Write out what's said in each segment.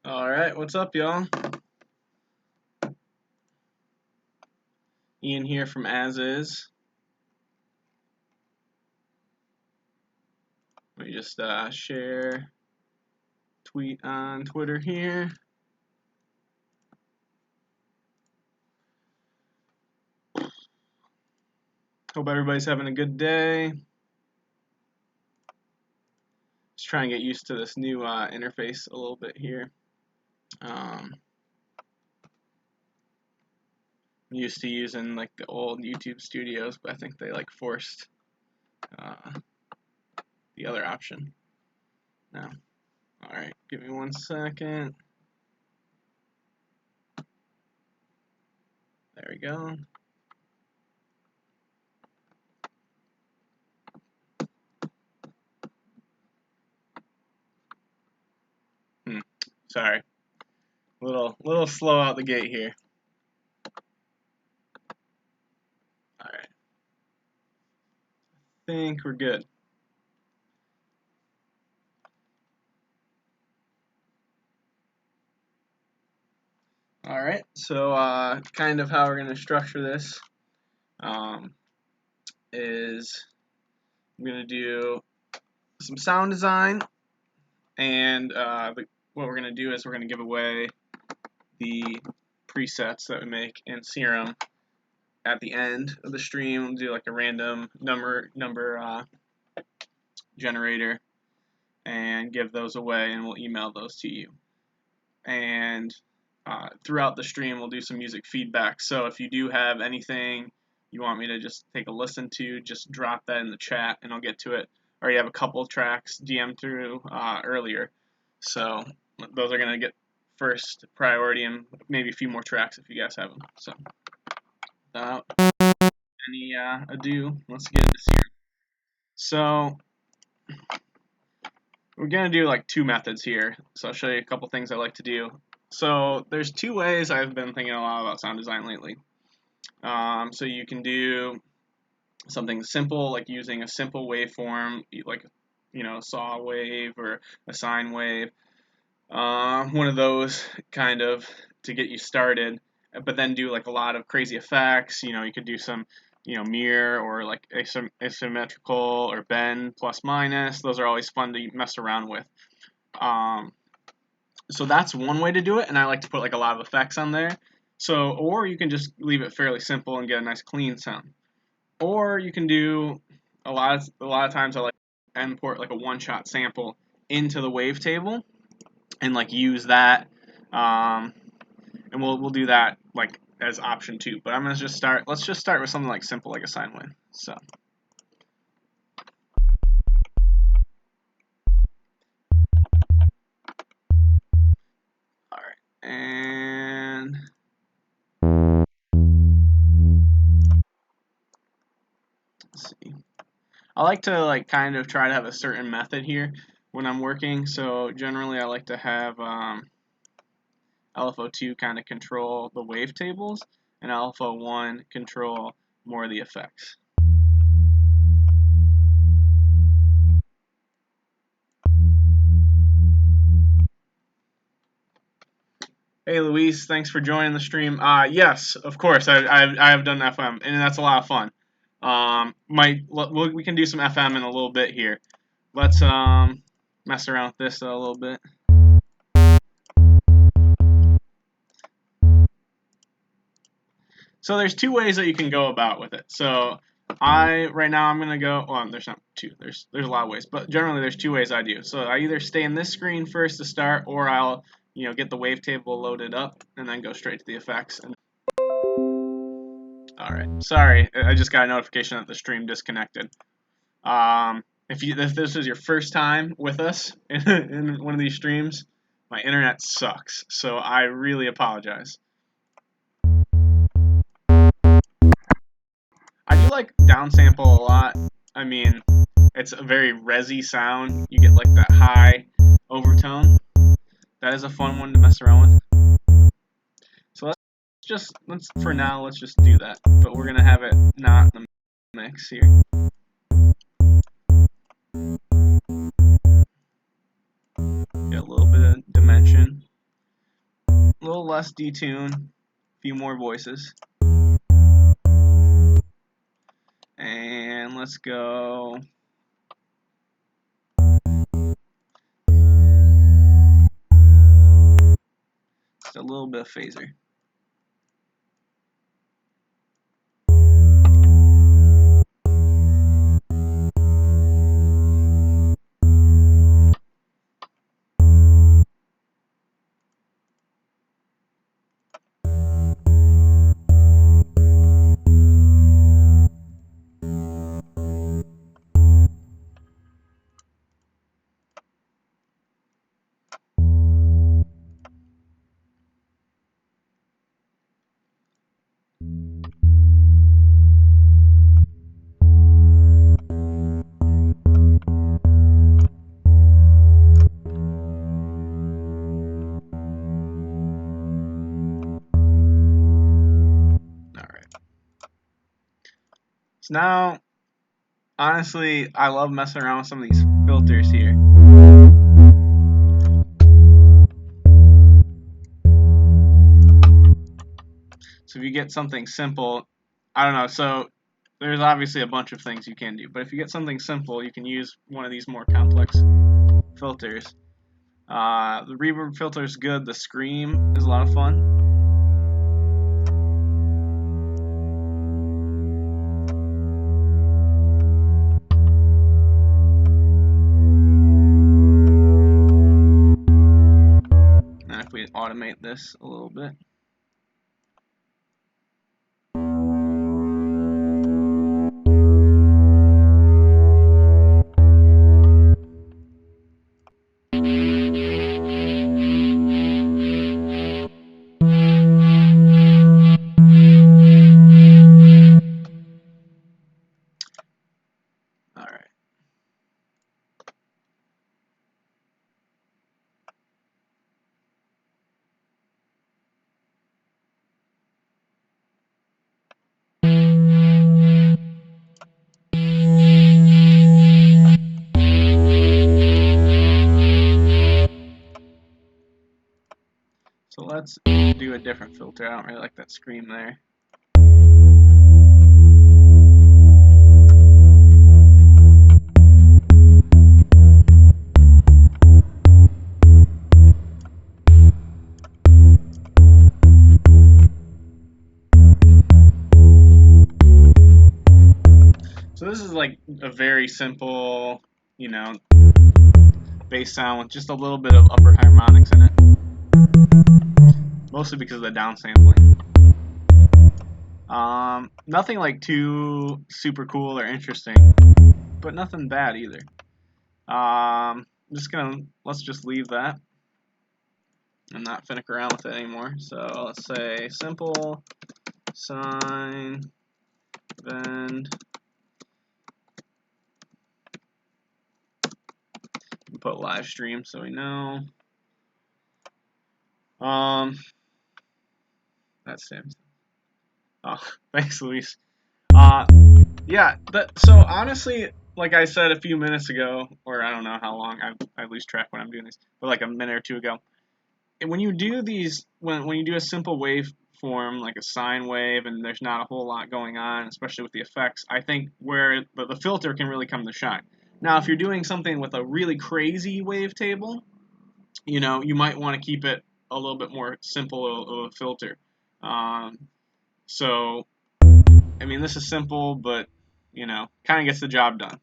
Alright, what's up, y'all? Ian here from As Is. Let me just share tweet on Twitter here. Hope everybody's having a good day. Just trying to get used to this new interface a little bit here. I'm used to using like the old YouTube studios, but I think they like forced the other option now. Alright, give me 1 second. There we go. Sorry. Little slow out the gate here. Alright. I think we're good. Alright, so kind of how we're going to structure this is I'm going to do some sound design, and what we're going to do is we're going to give away the presets that we make in Serum at the end of the stream. We'll do like a random number generator and give those away, and we'll email those to you. And throughout the stream, we'll do some music feedback. So if you do have anything you want me to just take a listen to, just drop that in the chat, and I'll get to it. I already have a couple of tracks DM'd through earlier, so those are going to get first priority, and maybe a few more tracks if you guys have them. So without any ado, let's get into Serum. So we're going to do like two methods here. So I'll show you a couple things I like to do. So there's two ways I've been thinking a lot about sound design lately. So you can do something simple, like using a simple waveform, like a saw wave or a sine wave, one of those kind of to get you started. But then do like a lot of crazy effects. You could do some mirror or like asymmetrical or bend plus minus. Those are always fun to mess around with. So that's one way to do it, and I like to put like a lot of effects on there. So, or you can just leave it fairly simple and get a nice clean sound. Or you can do a lot of times I like to import like a one-shot sample into the wavetable and like use that, and we'll do that like as option 2. But let's just start with something like simple, like a sine wave. So. All right, and let's see. I like to like kind of try to have a certain method here when I'm working. So generally, I like to have LFO2 kind of control the wavetables, and LFO1 control more of the effects. Hey Luis, thanks for joining the stream. Yes, of course, I have done FM, and that's a lot of fun. We can do some FM in a little bit here. Let's mess around with this a little bit. So there's two ways that you can go about with it. So right now I'm gonna go. Well, there's not two. There's a lot of ways, but generally there's two ways I do. So I either stay in this screen first to start, or I'll get the wavetable loaded up and then go straight to the effects. All right. Sorry, I just got a notification that the stream disconnected. If this is your first time with us in one of these streams, my internet sucks, so I really apologize. I do like downsample a lot. I mean, it's a very resi sound. You get like that high overtone. That is a fun one to mess around with. So for now, let's just do that. But we're gonna have it not in the mix here. Get a little bit of dimension. less detune, a few more voices. And let's go. Just a little bit of phaser. So now, honestly, I love messing around with some of these filters here. So if you get something simple, I don't know, so there's obviously a bunch of things you can do, but if you get something simple, you can use one of these more complex filters. The reverb filter is good, the scream is a lot of fun. And if we automate this a little bit. Alright. So let's do a different filter. I don't really like that scream there. So this is like a very simple, you know, bass sound with just a little bit of upper harmonics in it. Mostly because of the downsampling. Nothing like too super cool or interesting, but nothing bad either. Let's just leave that and not finick around with it anymore. So let's say simple, sine, bend. Put live stream so we know. That's Sam's. Oh, thanks, Luis. Yeah. So honestly, like I said a few minutes ago, or I don't know how long, I lose track when I'm doing this, but like a minute or two ago, when you do these, when you do a simple waveform like a sine wave, and there's not a whole lot going on, especially with the effects, I think where the filter can really come to shine. Now, if you're doing something with a really crazy wavetable, you know, you might want to keep it a little bit more simple of a filter. So, I mean, this is simple, but you know, kind of gets the job done.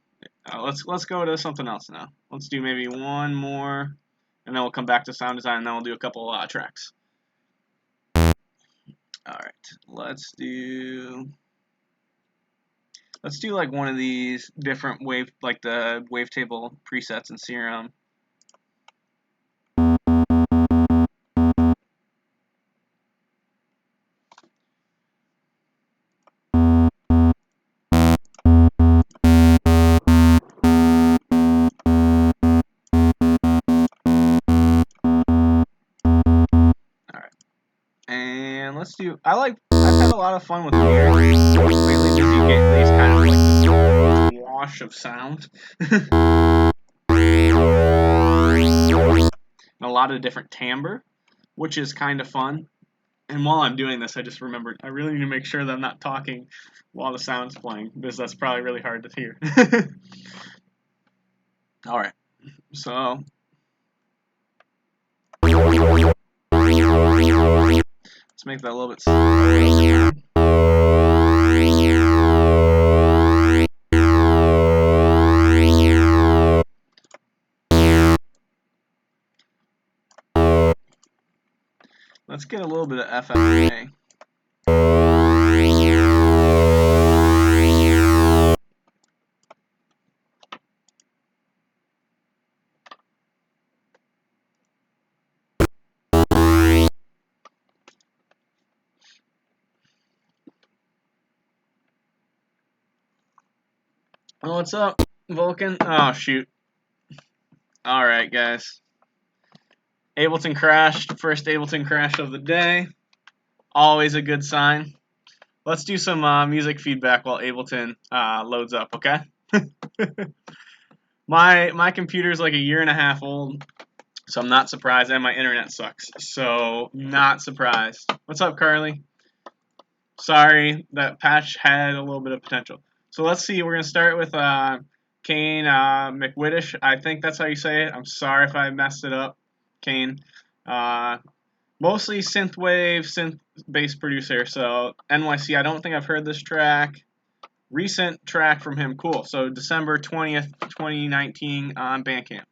Let's go to something else now. Let's do maybe one more, and then we'll come back to sound design, and then we'll do a couple tracks. All right, let's do like one of these different like the wavetable presets in Serum. And let's do. I've had a lot of fun with Mirror lately because you get these kind of like this wash of sound. And a lot of different timbre, which is kind of fun. And while I'm doing this, I just remembered I really need to make sure that I'm not talking while the sound's playing, because that's probably really hard to hear. Alright, so let's make that a little bit slower. Let's get a little bit of FFA. Oh, what's up, Vulcan? Oh, shoot. Alright, guys. Ableton crashed. First Ableton crash of the day. Always a good sign. Let's do some music feedback while Ableton loads up, okay? My computer's like a year and a half old, so I'm not surprised, and my internet sucks, so not surprised. What's up, Carly? Sorry, that patch had a little bit of potential. So let's see, we're going to start with Kane McWhittish. I think that's how you say it. I'm sorry if I messed it up, Kane. Mostly synthwave, synth-based producer, so NYC, I don't think I've heard this track. Recent track from him, cool. So December 20th, 2019 on Bandcamp.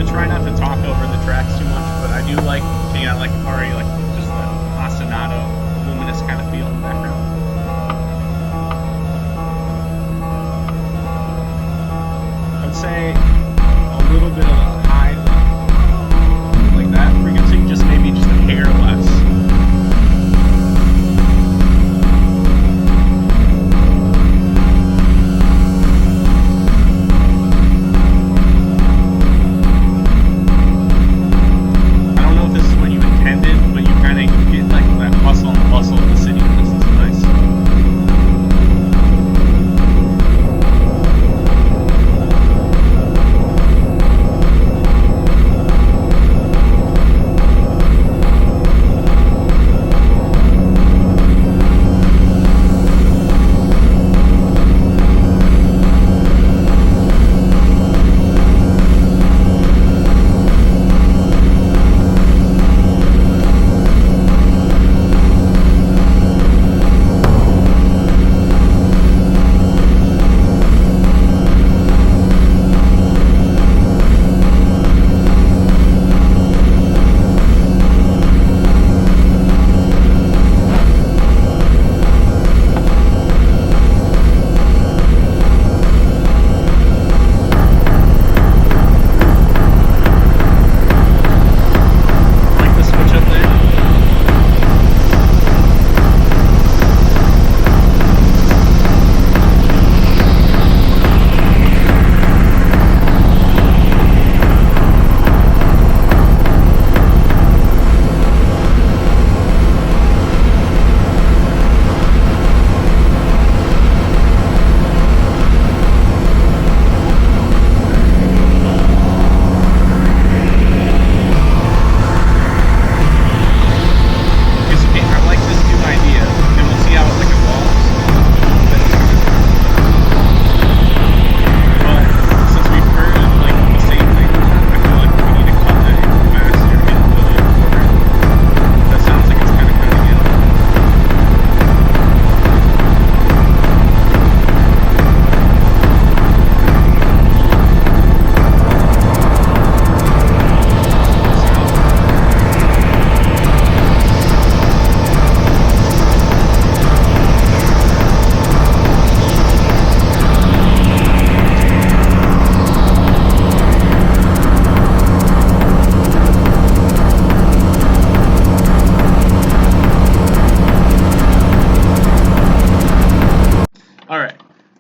Try not to talk over the tracks too much, but I do like, I like already like just the ostinato, luminous kind of feel in the background. I would say a little bit of a high, like that frequency, just maybe just a hair less.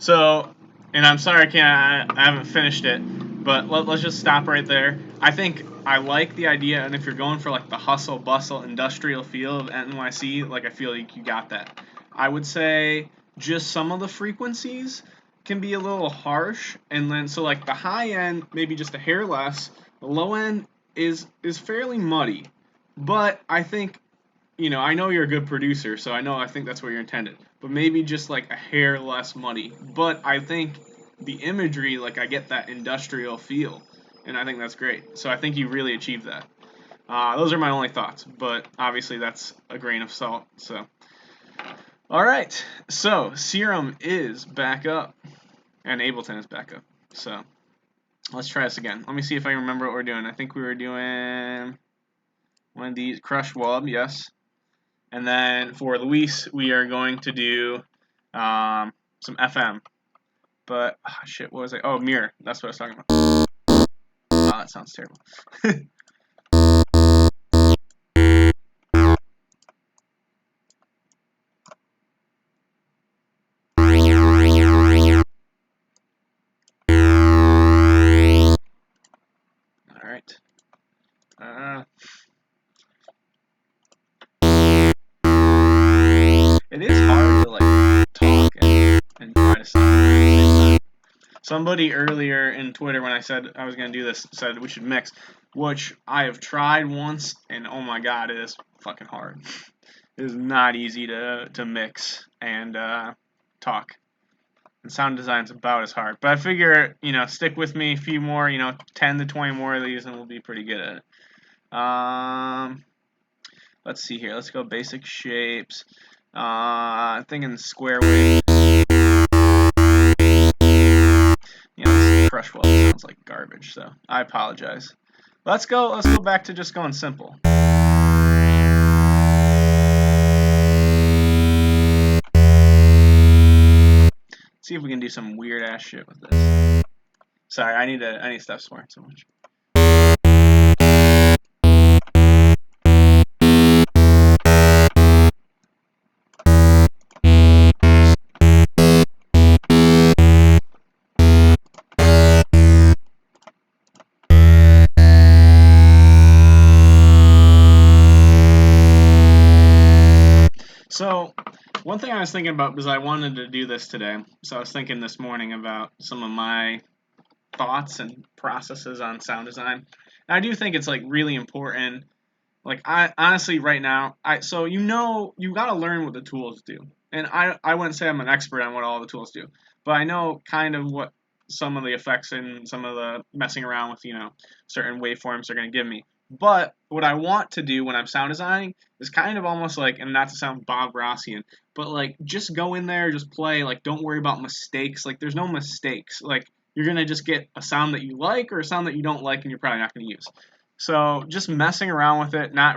So, and I'm sorry I haven't finished it, but let's just stop right there. I think I like the idea, and if you're going for like the hustle bustle industrial feel of NYC, like I feel like you got that. I would say just some of the frequencies can be a little harsh, and then so like the high end maybe just a hair less. The low end is fairly muddy, but I think I know you're a good producer, so I think that's what you're intended. But maybe just like a hair less muddy. But I think the imagery, like I get that industrial feel, and I think that's great. So I think you really achieved that. Those are my only thoughts, but obviously that's a grain of salt. So, all right. So Serum is back up, and Ableton is back up. So let's try this again. Let me see if I remember what we're doing. I think we were doing one of these Crush Wub, yes. And then for Luis, we are going to do some FM. But, shit, what was it? Oh, Mirror. That's what I was talking about. Oh, that sounds terrible. Alright. It is hard to, like, talk and try to sound. Somebody earlier in Twitter, when I said I was going to do this, said we should mix, which I have tried once, and oh my god, it is fucking hard. It is not easy to mix and talk. And sound design's about as hard. But I figure, stick with me a few more, 10 to 20 more of these, and we'll be pretty good at it. Let's see here. Let's go basic shapes. I'm thinking square wave. This Crush Wub sounds like garbage, so I apologize. Let's go back to just going simple. See if we can do some weird ass shit with this. Sorry, I need to stop swearing so much. So, one thing I was thinking about, because I wanted to do this today, so I was thinking this morning about some of my thoughts and processes on sound design. And I do think it's like really important. Like I honestly right now, you gotta learn what the tools do. And I wouldn't say I'm an expert on what all the tools do, but I know kind of what some of the effects and some of the messing around with, certain waveforms are gonna give me. But what I want to do when I'm sound designing is kind of almost like, and not to sound Bob Rossian, but like just go in there, just play, like don't worry about mistakes. Like there's no mistakes. Like you're gonna just get a sound that you like or a sound that you don't like and you're probably not gonna use. So just messing around with it, not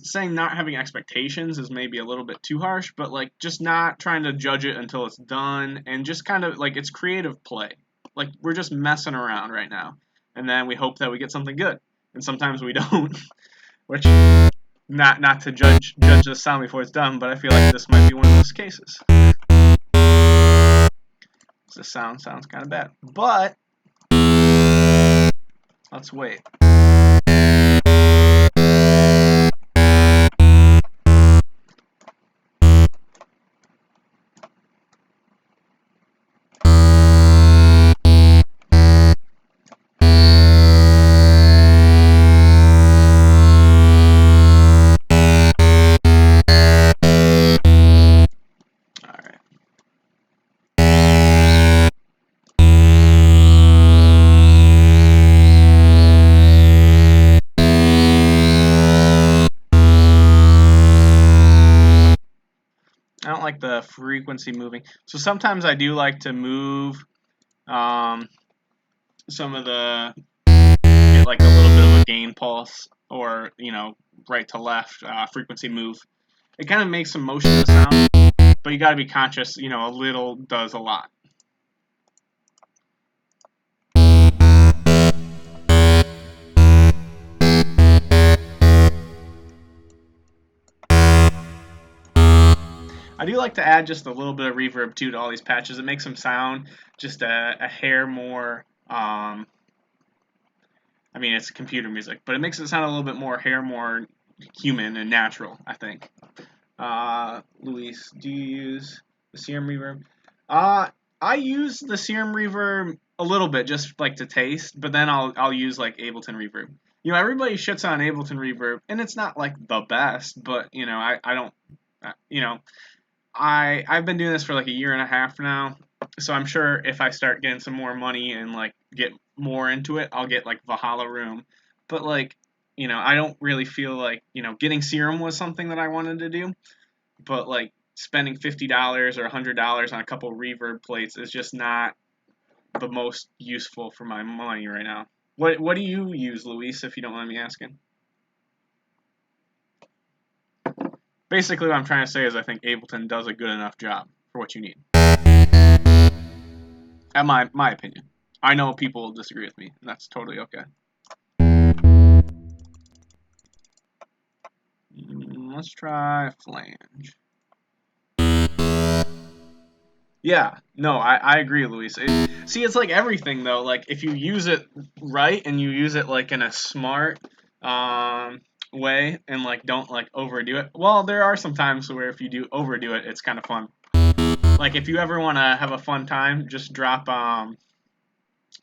saying not having expectations is maybe a little bit too harsh, but like just not trying to judge it until it's done and just kind of like it's creative play. Like we're just messing around right now. And then we hope that we get something good. And sometimes we don't. Which not to judge the sound before it's done, but I feel like this might be one of those cases. The sound sounds kind of bad. But let's wait. I don't like the frequency moving. So sometimes I do like to move some of the, get like a little bit of a gain pulse or, right to left frequency move. It kind of makes some motion to the sound, but you got to be conscious, a little does a lot. I do like to add just a little bit of reverb too to all these patches. It makes them sound just a hair more. I mean, it's computer music, but it makes it sound a little bit more human and natural, I think. Luis, do you use the Serum Reverb? I use the Serum Reverb a little bit, just like to taste, but then I'll use like Ableton Reverb. You know, everybody shits on Ableton Reverb, and it's not like the best, but you know, I don't, you know, I've been doing this for like a year and a half now, so I'm sure if I start getting some more money and like get more into it, I'll get like Valhalla Room. But like, you know, I don't really feel like, you know, getting Serum was something that I wanted to do, but like spending $50 or $100 on a couple reverb plates is just not the most useful for my money right now. What do you use, Luis, if you don't mind me asking? Basically, what I'm trying to say is I think Ableton does a good enough job for what you need. At my opinion. I know people will disagree with me, and that's totally okay. Let's try flange. Yeah, no, I agree, Luis. See, it's like everything, though. Like, if you use it right and you use it, like, in a smart way and, like, don't, like, overdo it. Well, there are some times where if you do overdo it, it's kind of fun. Like, if you ever want to have a fun time, just drop,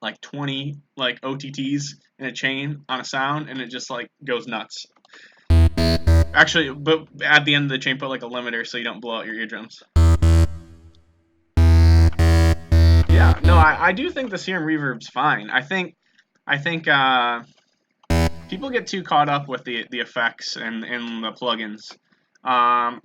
like, 20, like, OTTs in a chain on a sound, and it just, like, goes nuts. Actually, but at the end of the chain, put, like, a limiter so you don't blow out your eardrums. Yeah, no, I do think the Serum Reverb's fine. I think people get too caught up with the effects and the plugins.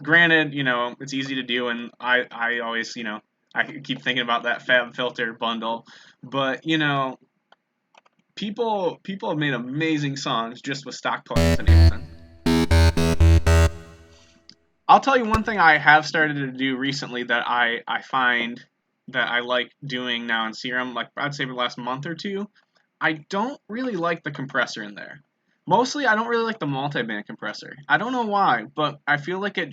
Granted, you know, it's easy to do, and I always, you know, I keep thinking about that FabFilter bundle, but you know, people have made amazing songs just with stock plugins in Ableton. I'll tell you one thing I have started to do recently that I find that I like doing now in Serum, like I'd say for the last month or two. I don't really like the compressor in there. Mostly, I don't really like the multi-band compressor. I don't know why, but I feel like it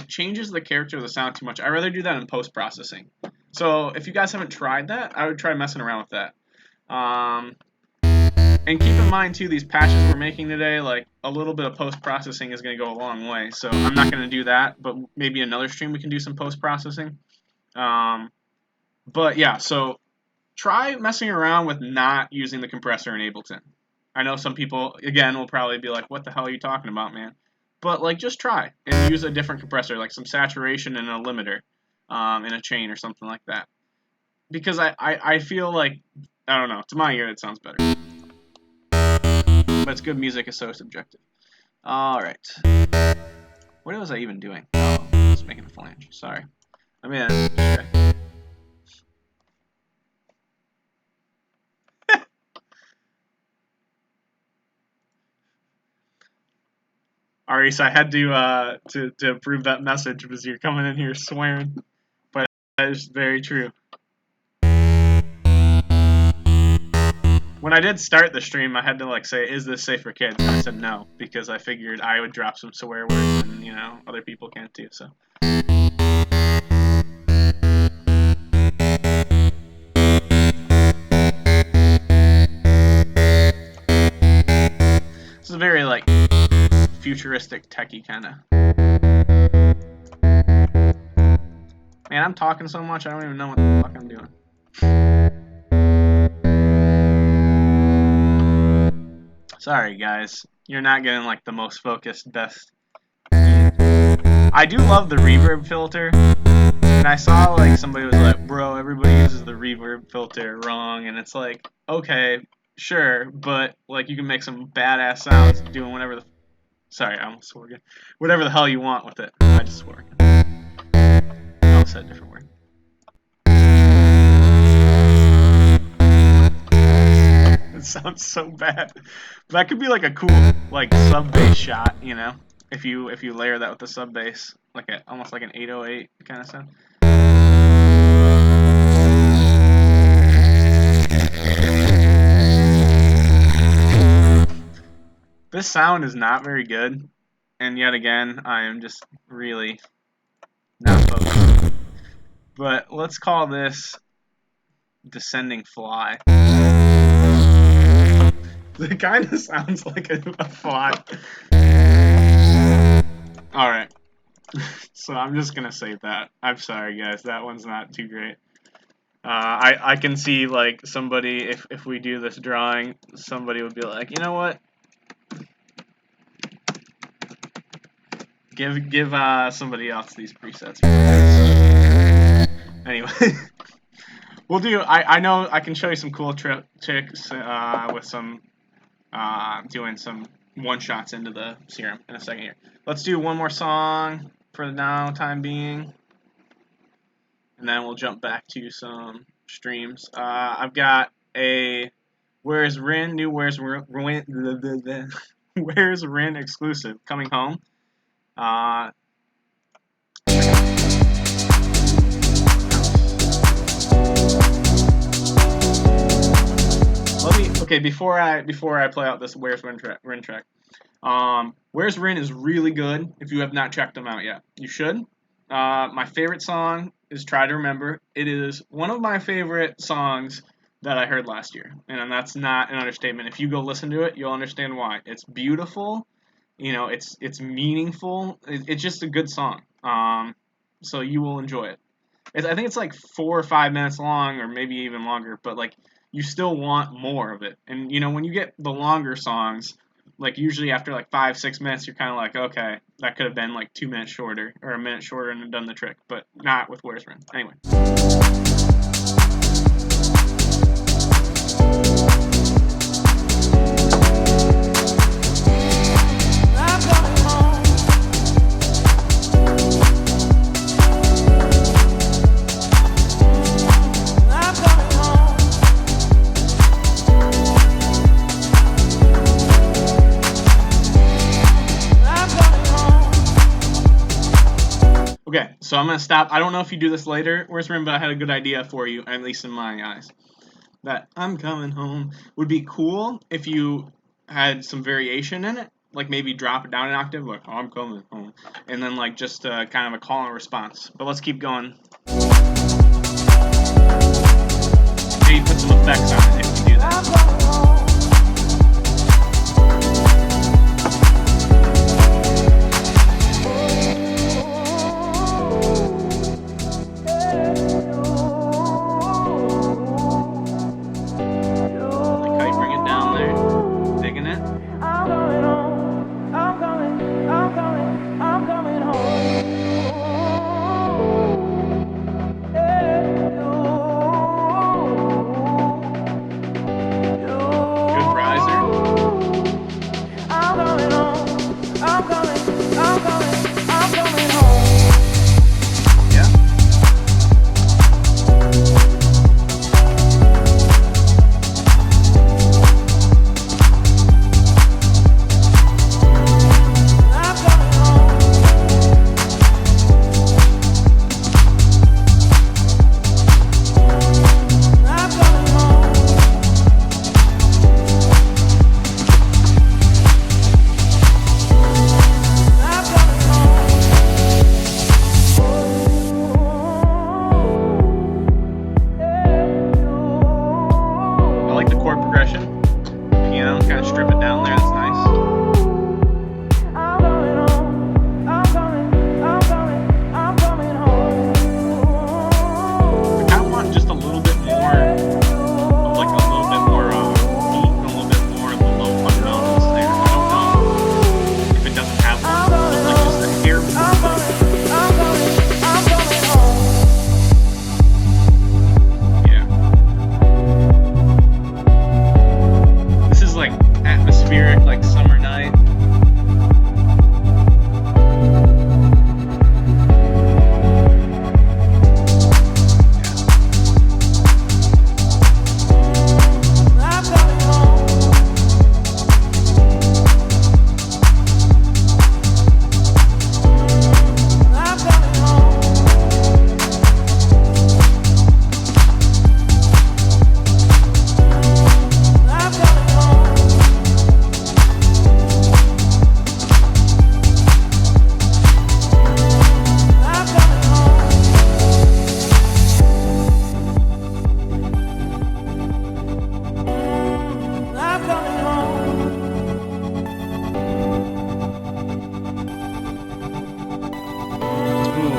changes the character of the sound too much. I'd rather do that in post-processing. So if you guys haven't tried that, I would try messing around with that. And keep in mind too, these patches we're making today, like a little bit of post-processing is going to go a long way. So I'm not going to do that, but maybe another stream we can do some post-processing. But yeah, so try messing around with not using the compressor in Ableton. I know some people, again, will probably be like, what the hell are you talking about, man? But, like, just try and use a different compressor, like some saturation and a limiter in a chain or something like that. Because I feel like, I don't know, to my ear it sounds better. But it's good music is so subjective. Alright. What was I even doing? Oh, I was making a flange. Sorry. I mean, check. Aris, I had to approve that message because you're coming in here swearing, but that is very true. When I did start the stream, I had to like say, "Is this safe for kids?" And I said no because I figured I would drop some swear words, and you know other people can't too. So. This is a very like futuristic, techie kind of. Man, I'm talking so much I don't even know what the fuck I'm doing. Sorry, guys. You're not getting like the most focused, best. I do love the reverb filter. And I saw like somebody was like, bro, everybody uses the reverb filter wrong, and it's like, okay, sure, but like you can make some badass sounds doing whatever the sorry, I almost swore again. Whatever the hell you want with it. I just swore again. I almost said a different word. It sounds so bad. That could be like a cool like sub bass shot, you know, if you layer that with the sub bass, like almost like an 808 kind of sound. This sound is not very good, and yet again, I am just really not focused. But let's call this descending fly. It kind of sounds like a fly. Alright. So I'm just gonna save that. I'm sorry, guys. That one's not too great. I can see, like, somebody, if we do this drawing, somebody would be like, you know what? Give somebody else these presets. Anyway, we'll do. I know I can show you some cool tricks with some doing some one shots into the serum in a second here. Let's do one more song for the now time being, and then we'll jump back to some streams. I've got a Where's Rin new Where's Rin exclusive coming home. Okay, before I play out this Where's Rin track, Where's Rin is really good. If you have not checked them out yet, you should. My favorite song is Try to Remember. It is one of my favorite songs that I heard last year, and that's not an understatement. If you go listen to it, you'll understand why. It's beautiful, you know, it's meaningful. It's just a good song. So you will enjoy it. I think it's like 4 or 5 minutes long, or maybe even longer, but like you still want more of it. And you know, when you get the longer songs, like usually after like 5-6 minutes, you're kind of like, okay, that could have been like 2 minutes shorter or a minute shorter and done the trick, but not with Where's Rin. Anyway. Okay, so I'm going to stop. I don't know if you do this later, Where's Rin, but I had a good idea for you, at least in my eyes. That I'm coming home would be cool if you had some variation in it, like maybe drop it down an octave, like I'm coming home, and then like just kind of a call and response. But let's keep going. Maybe put some effects on it if you do that.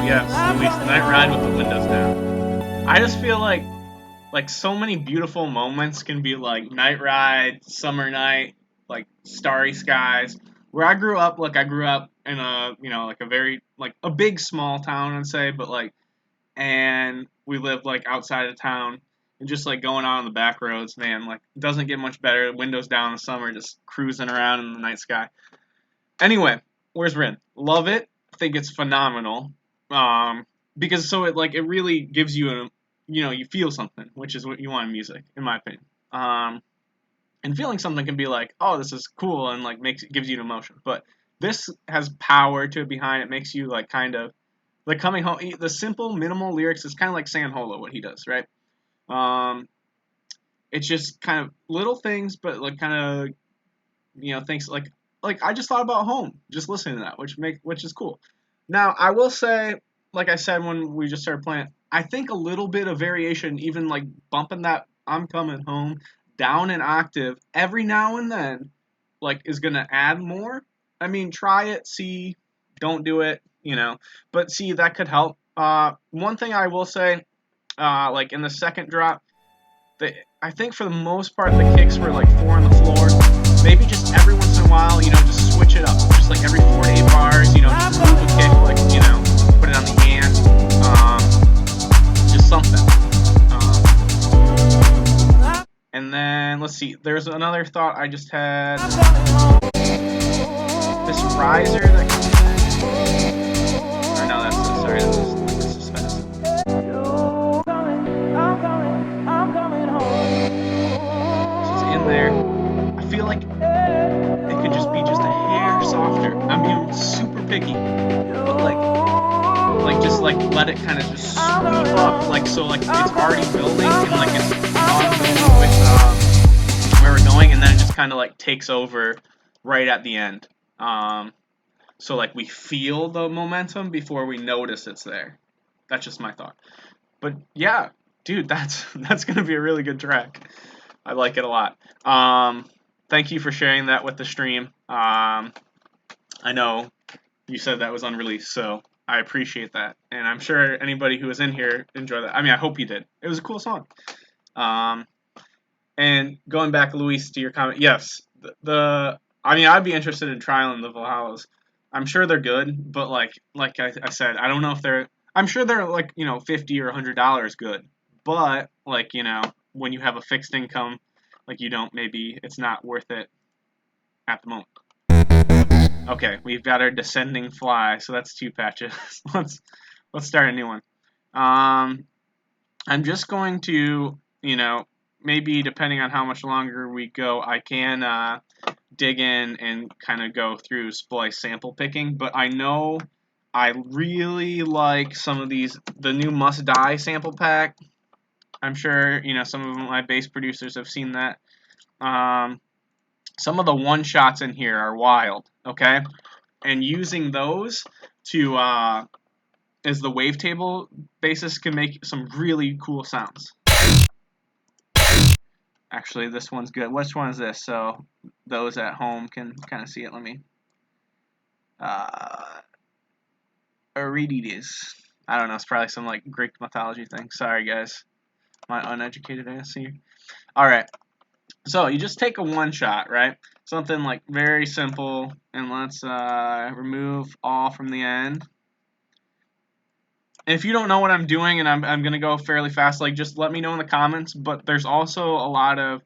yes, Luis, Night Ride with the windows down. I just feel like so many beautiful moments can be like night ride, summer night, like starry skies. Where I grew up in a, like a very, like a big small town, I'd say, but like, and we lived like outside of town, and just like going out on the back roads, man, like it doesn't get much better. Windows down in the summer, just cruising around in the night sky. Anyway, where's Rin? Love it. Think it's phenomenal. Um, because so it really gives you a, you feel something, which is what you want in music, in my opinion. Um, and feeling something can be like, oh, this is cool, and like gives you an emotion. But this has power to it behind it, makes you like kind of like coming home. The simple, minimal lyrics is kind of like San Holo, what he does, right? Um, it's just kind of little things, but like kind of things like I just thought about home, just listening to that, which is cool. Now I will say, like I said when we just started playing, I think a little bit of variation, even like bumping that "I'm Coming Home" down an octave every now and then, like is gonna add more. I mean, try it, see, don't do it, but see that could help. One thing I will say, like in the second drop, I think for the most part the kicks were like 4 on the floor. Maybe just every once in a while, just switch it up. Just like every 4 to 8 bars, just move a kick, like, put it on the ant. Just something. And then, let's see, there's another thought I just had. This riser that comes in. Or no, that's the suspense. So it's in there. I feel like it could just be just a hair softer. I'm being super picky, but like just like let it kind of just sweep up, like so like it's already building and like it's on moving with where we're going, and then it just kind of like takes over right at the end. So like we feel the momentum before we notice it's there. That's just my thought. But yeah, dude, that's gonna be a really good track. I like it a lot. Thank you for sharing that with the stream. I know you said that was unreleased, so I appreciate that, and I'm sure anybody who was in here enjoyed that. I mean, I hope you did. It was a cool song. And going back, Luis, to your comment, yes, I mean, I'd be interested in trialing the Valhallas. I'm sure they're good, but like I said, I don't know if they're. I'm sure they're like $50 or $100 good, but like when you have a fixed income, like maybe it's not worth it at the moment. Okay, we've got our descending fly, so that's 2 patches. let's start a new one. I'm just going to, maybe depending on how much longer we go, I can dig in and kind of go through splice sample picking, but I know I really like some of these, the new Must Die sample pack. I'm sure, some of my bass producers have seen that. Some of the one-shots in here are wild, okay? And using those to as the wavetable basis can make some really cool sounds. Actually, this one's good. Which one is this? So those at home can kind of see it. Let me Eurydice. I don't know. It's probably some like Greek mythology thing. Sorry, guys. My uneducated ass here. All right. So you just take a one shot, right? Something like very simple, and let's remove all from the end. And if you don't know what I'm doing, and I'm gonna go fairly fast, like just let me know in the comments. But there's also a lot of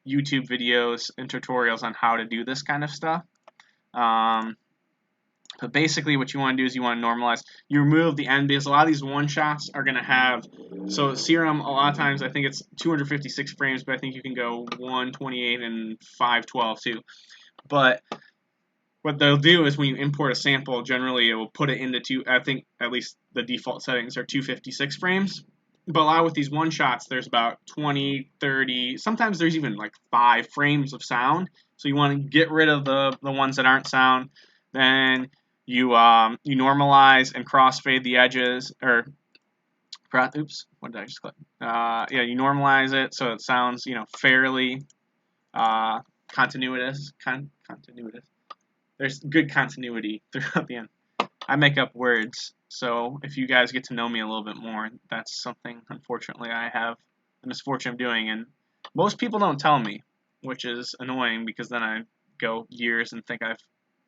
YouTube videos and tutorials on how to do this kind of stuff. But basically what you want to do is you want to normalize. You remove the end because a lot of these one-shots are going to have, so Serum, a lot of times I think it's 256 frames, but I think you can go 128 and 512 too. But what they'll do is when you import a sample, generally it will put it into I think at least the default settings are 256 frames. But a lot with these one-shots, there's about 20, 30, sometimes there's even like 5 frames of sound. So you want to get rid of the ones that aren't sound. Then you normalize and crossfade the edges, or oops, what did I just click? Yeah, you normalize it so it sounds fairly continuous. Continuous. There's good continuity throughout the end. I make up words So if you guys get to know me a little bit more, that's something, unfortunately, I have the misfortune of doing. And most people don't tell me, which is annoying because then I go years and think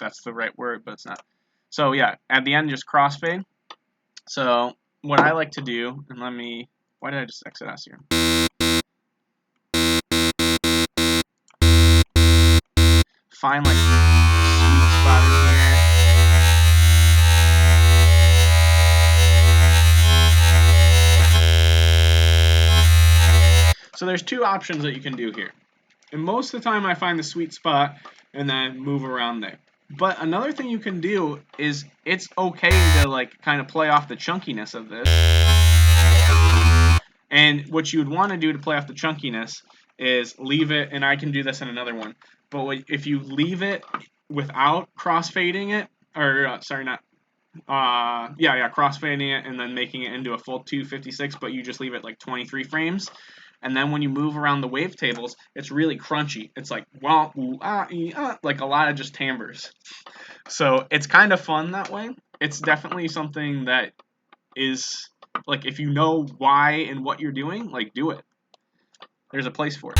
that's the right word, but it's not. So yeah, at the end, just crossfade. So what I like to do, and why did I just exit out here? Find like sweet spot in here. So there's two options that you can do here. And most of the time I find the sweet spot and then move around there. But another thing you can do is it's okay to like kind of play off the chunkiness of this. And what you would want to do to play off the chunkiness is leave it, and I can do this in another one, but if you leave it without crossfading it, or sorry, not, crossfading it and then making it into a full 256, but you just leave it like 23 frames, and then when you move around the wavetables, it's really crunchy. It's like wah, ooh, ah, like a lot of just timbres. So it's kind of fun that way. It's definitely something that is like, if you know why and what you're doing, like, do it. There's a place for it.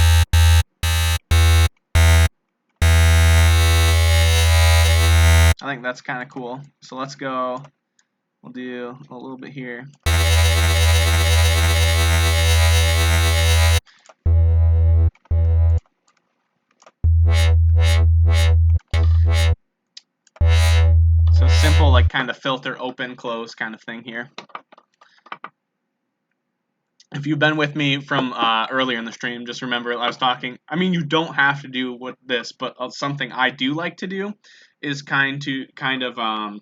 I think that's kind of cool. So let's go. We'll do a little bit here. So simple, like kind of filter, open, close kind of thing here. If you've been with me from earlier in the stream, just remember I was talking. I mean, you don't have to do this, but something I do like to do is kind of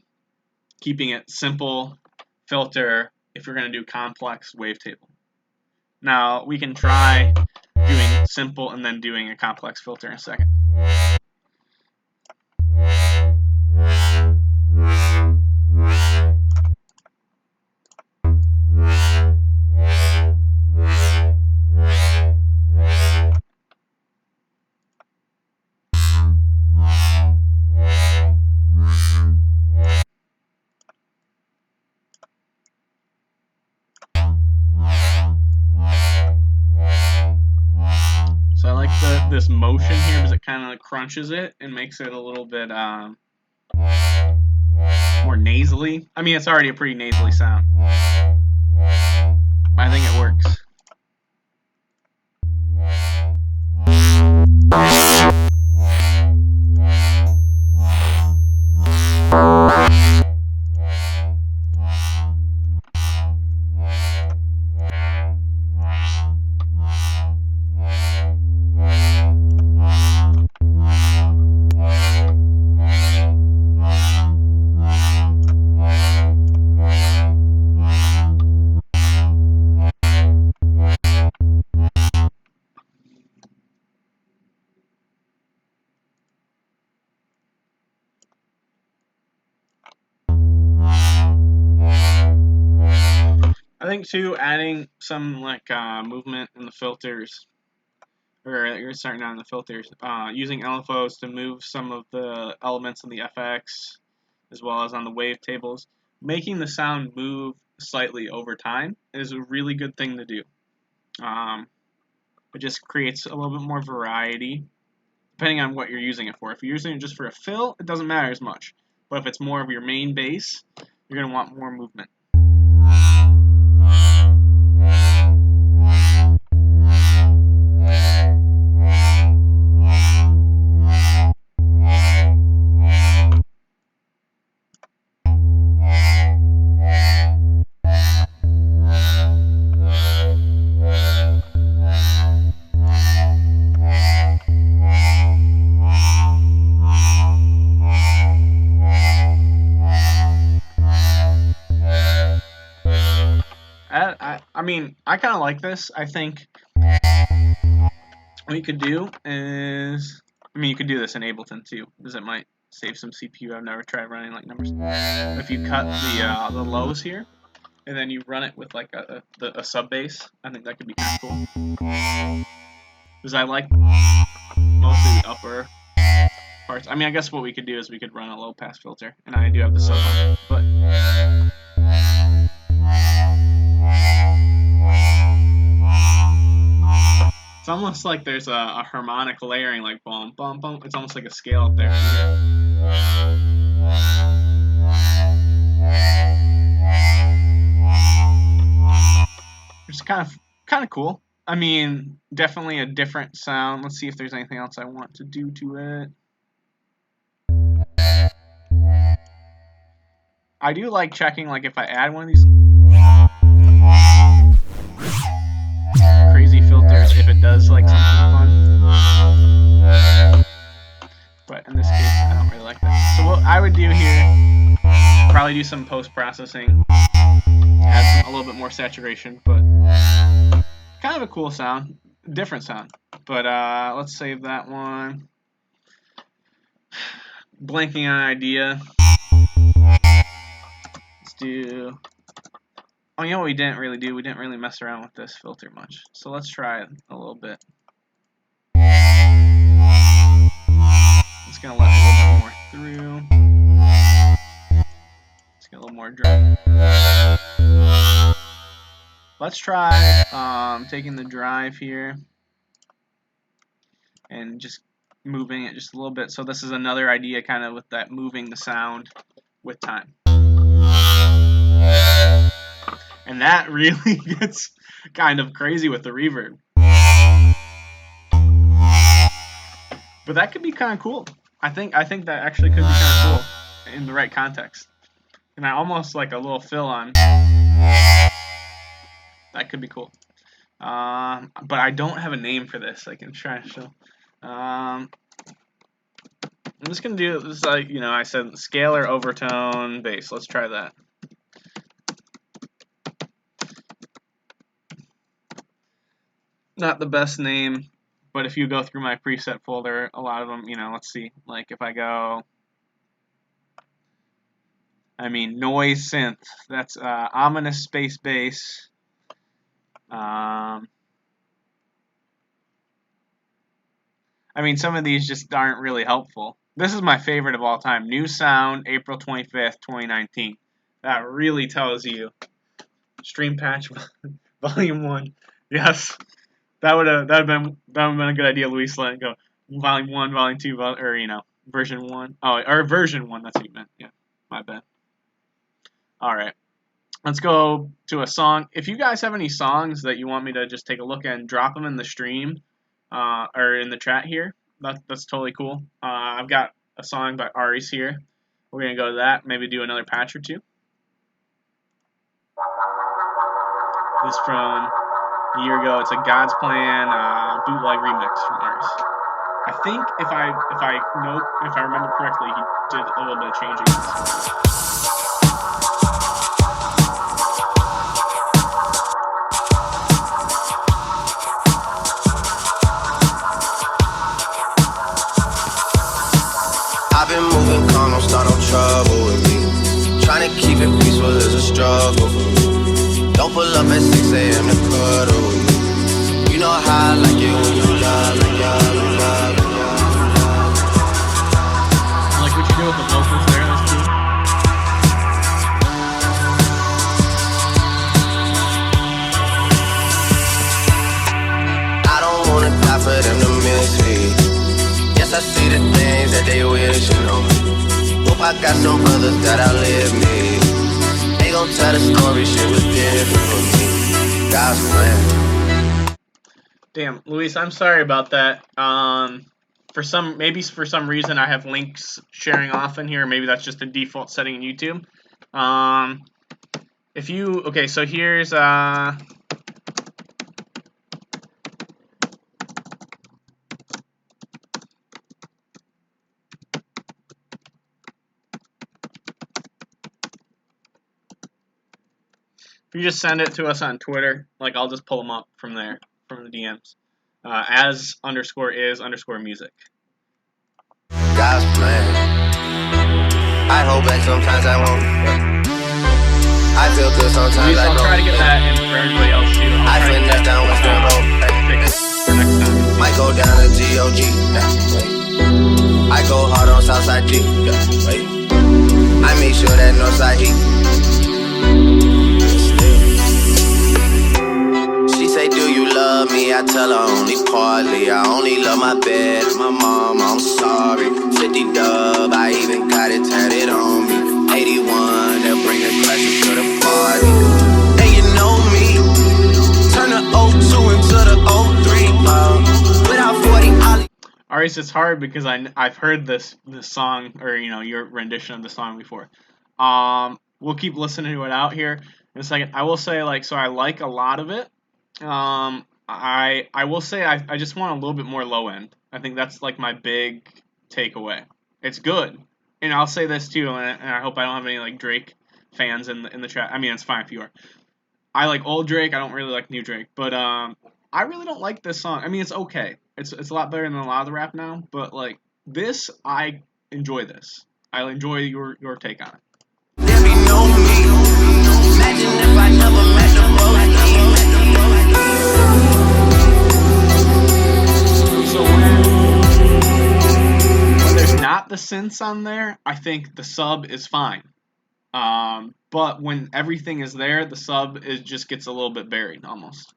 keeping it simple, filter, if you're going to do complex wavetable. Now, we can try doing simple and then doing a complex filter in a second. So I like this motion here because it kind of crunches it and makes it a little bit more nasally. I mean, it's already a pretty nasally sound. I think it works. I think too, adding some like movement in the filters, or you're starting on the filters, using LFOs to move some of the elements in the FX, as well as on the wavetables, making the sound move slightly over time is a really good thing to do. It just creates a little bit more variety, depending on what you're using it for. If you're using it just for a fill, it doesn't matter as much. But if it's more of your main bass, you're going to want more movement. I mean, I kind of like this. I think what you could do is, I mean, you could do this in Ableton too, because it might save some CPU. I've never tried running like numbers. If you cut the lows here, and then you run it with like a sub bass, I think that could be kind of cool. Because I like mostly the upper parts. I mean, I guess what we could do is we could run a low pass filter, and I do have the sub, but It's almost like there's a harmonic layering, like bum bum bum. It's almost like a scale up there. It's kind of cool. I mean, definitely a different sound. Let's see if there's anything else I want to do to it. I do like checking, like, if I add one of these crazy filters, if it does like something fun. But in this case, I don't really like that. So what I would do here, probably do some post-processing, add a little bit more saturation, but kind of a cool sound, different sound. But let's save that one. Blanking on an idea. Let's do. Oh, you know what we didn't really do? We didn't really mess around with this filter much. So let's try it a little bit. It's gonna let a little bit more through. Let's get a little more dry. Let's try taking the drive here and just moving it just a little bit. So this is another idea, kind of with that moving the sound with time. And that really gets kind of crazy with the reverb. But that could be kind of cool. I think that actually could be kind of cool in the right context. And I almost like a little fill on. That could be cool. But I don't have a name for this. I can try to show. I'm just gonna do this, like, you know, I said scalar overtone bass. Let's try that. Not the best name, but if you go through my preset folder, a lot of them, you know, let's see, like if I go, I mean, noise synth, that's ominous space bass. I mean, some of these just aren't really helpful. This is my favorite of all time. New sound, April 25th, 2019. That really tells you. Stream patch, volume 1. Yes. That would have been a good idea, Luis. Let it go. Volume 1, volume 2, or, you know, version 1. Oh, or version 1. That's what you meant. Yeah, my bad. All right, let's go to a song. If you guys have any songs that you want me to just take a look at and drop them in the stream, or in the chat here, that's totally cool. I've got a song by Aries here. We're gonna go to that. Maybe do another patch or two. This is from a year ago. It's a God's Plan bootleg remix from Aries. I think if I remember correctly, he did a little bit of changing. I've been moving calm, don't start no trouble with me. Trying to keep it peaceful is a struggle for me. Don't pull up at 6 a.m. to cuddle with me. You know how I like it when you love. I like what you do with the vocals there, that's cool. I don't wanna die for them to miss me. Yes, I see the things that they wishing on. Hope I got some brothers that outlive me. They gon' tell the story, shit was different for me. God's plan. Damn, Luis, I'm sorry about that. For some reason I have links sharing off in here. Maybe that's just the default setting in YouTube. Okay, so here's if you just send it to us on Twitter, like I'll just pull them up from there, from the DMs. As_is_music. God's plan. I hold back sometimes I won't. I feel good sometimes I don't. I'll try to get that in for everybody else too. I finesse down Western Road. For next time. Might go down to GOG. I go hard on Southside G. I make sure that Northside heat. She say, do you love love me, I tell her only partly. I only love my bed and my mom, I'm sorry. 50 dub, I even got it tatted on me. 81, they'll bring the classic to the party. And you know me, turn the 02 into the 03. Without 40 Ollie. Alright, so it's hard because I've heard this song, or your rendition of the song before. We'll keep listening to it out here in a second. I will say, so I like a lot of it. I will say I just want a little bit more low end. I think that's like my big takeaway. It's good, and I'll say this too, and I hope I don't have any like Drake fans in the chat. I mean, it's fine if you are. I like old Drake. I don't really like new Drake, but I really don't like this song. I mean, it's okay. It's a lot better than a lot of the rap now, but like this, I enjoy this. I enjoy your take on it. There be no me. Imagine if I never met the So when there's not the synths on there, I think the sub is fine. But when everything is there, the sub just gets a little bit buried almost.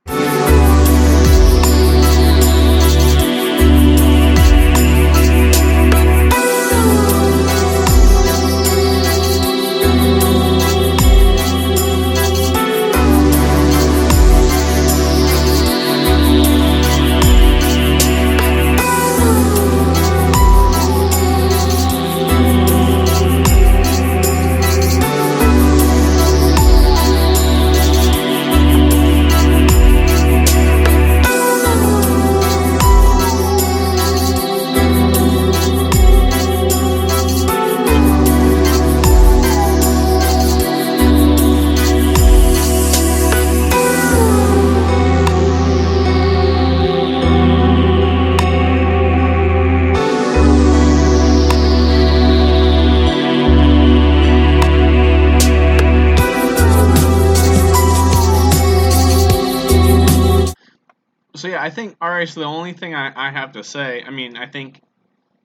So yeah, I think, alright, so the only thing I have to say, I mean, I think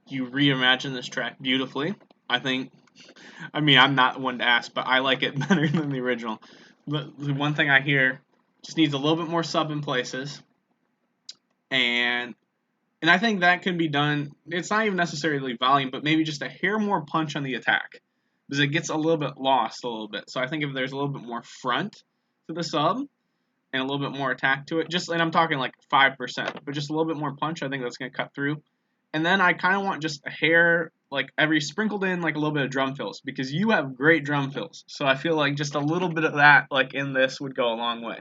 you reimagine this track beautifully. I mean, I'm not one to ask, but I like it better than the original. The one thing I hear just needs a little bit more sub in places, and I think that can be done. It's not even necessarily volume, but maybe just a hair more punch on the attack, because it gets a little bit lost a little bit. So I think if there's a little bit more front to the sub and a little bit more attack to it, and I'm talking like 5%, but just a little bit more punch, I think that's going to cut through. And then I kind of want just a hair, like sprinkled in like a little bit of drum fills, because you have great drum fills. So I feel like just a little bit of that like in this would go a long way.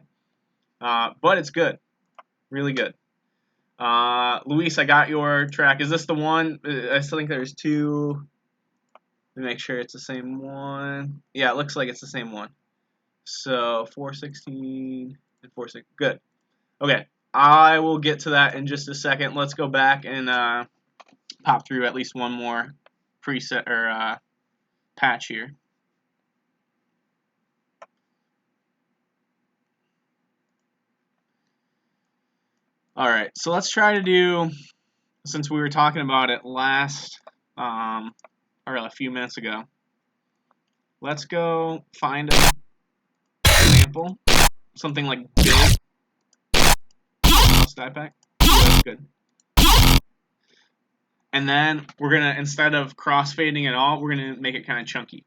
But it's good, really good. Luis, I got your track. Is this the one? I still think there's two. Let me make sure it's the same one. Yeah, it looks like it's the same one. So 416 and 46. Good. Okay, I will get to that in just a second. Let's go back and pop through at least one more preset or patch here. Alright, so let's try to do, since we were talking about it last, or a few minutes ago, let's go find an example, something like big, die pack, that's good. And then we're going to, instead of crossfading at all, we're going to make it kind of chunky.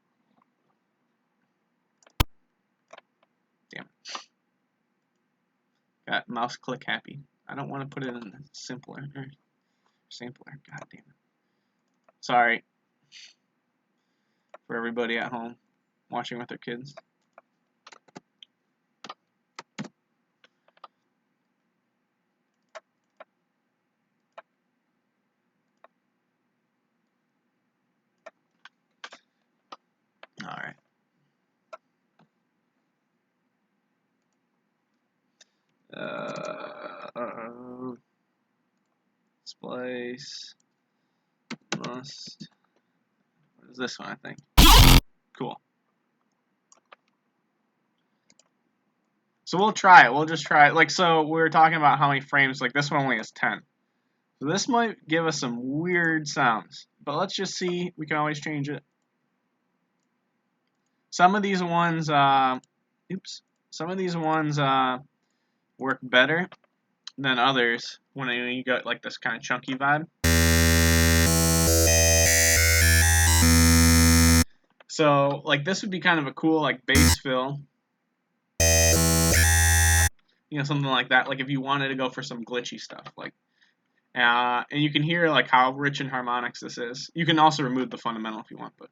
Damn. Got mouse click happy. I don't want to put it in sampler. God damn it. Sorry for everybody at home watching with their kids. Alright. Splice. Must. What is this one, I think? Cool. So we'll try it. We'll just try it. So we were talking about how many frames. Like, this one only has 10. So this might give us some weird sounds. But let's just see. We can always change it. Some of these ones, some of these ones work better. than others when you got like this kind of chunky vibe. So like this would be kind of a cool like bass fill. You know, something like that. Like if you wanted to go for some glitchy stuff, like, and you can hear like how rich in harmonics this is. You can also remove the fundamental if you want, but.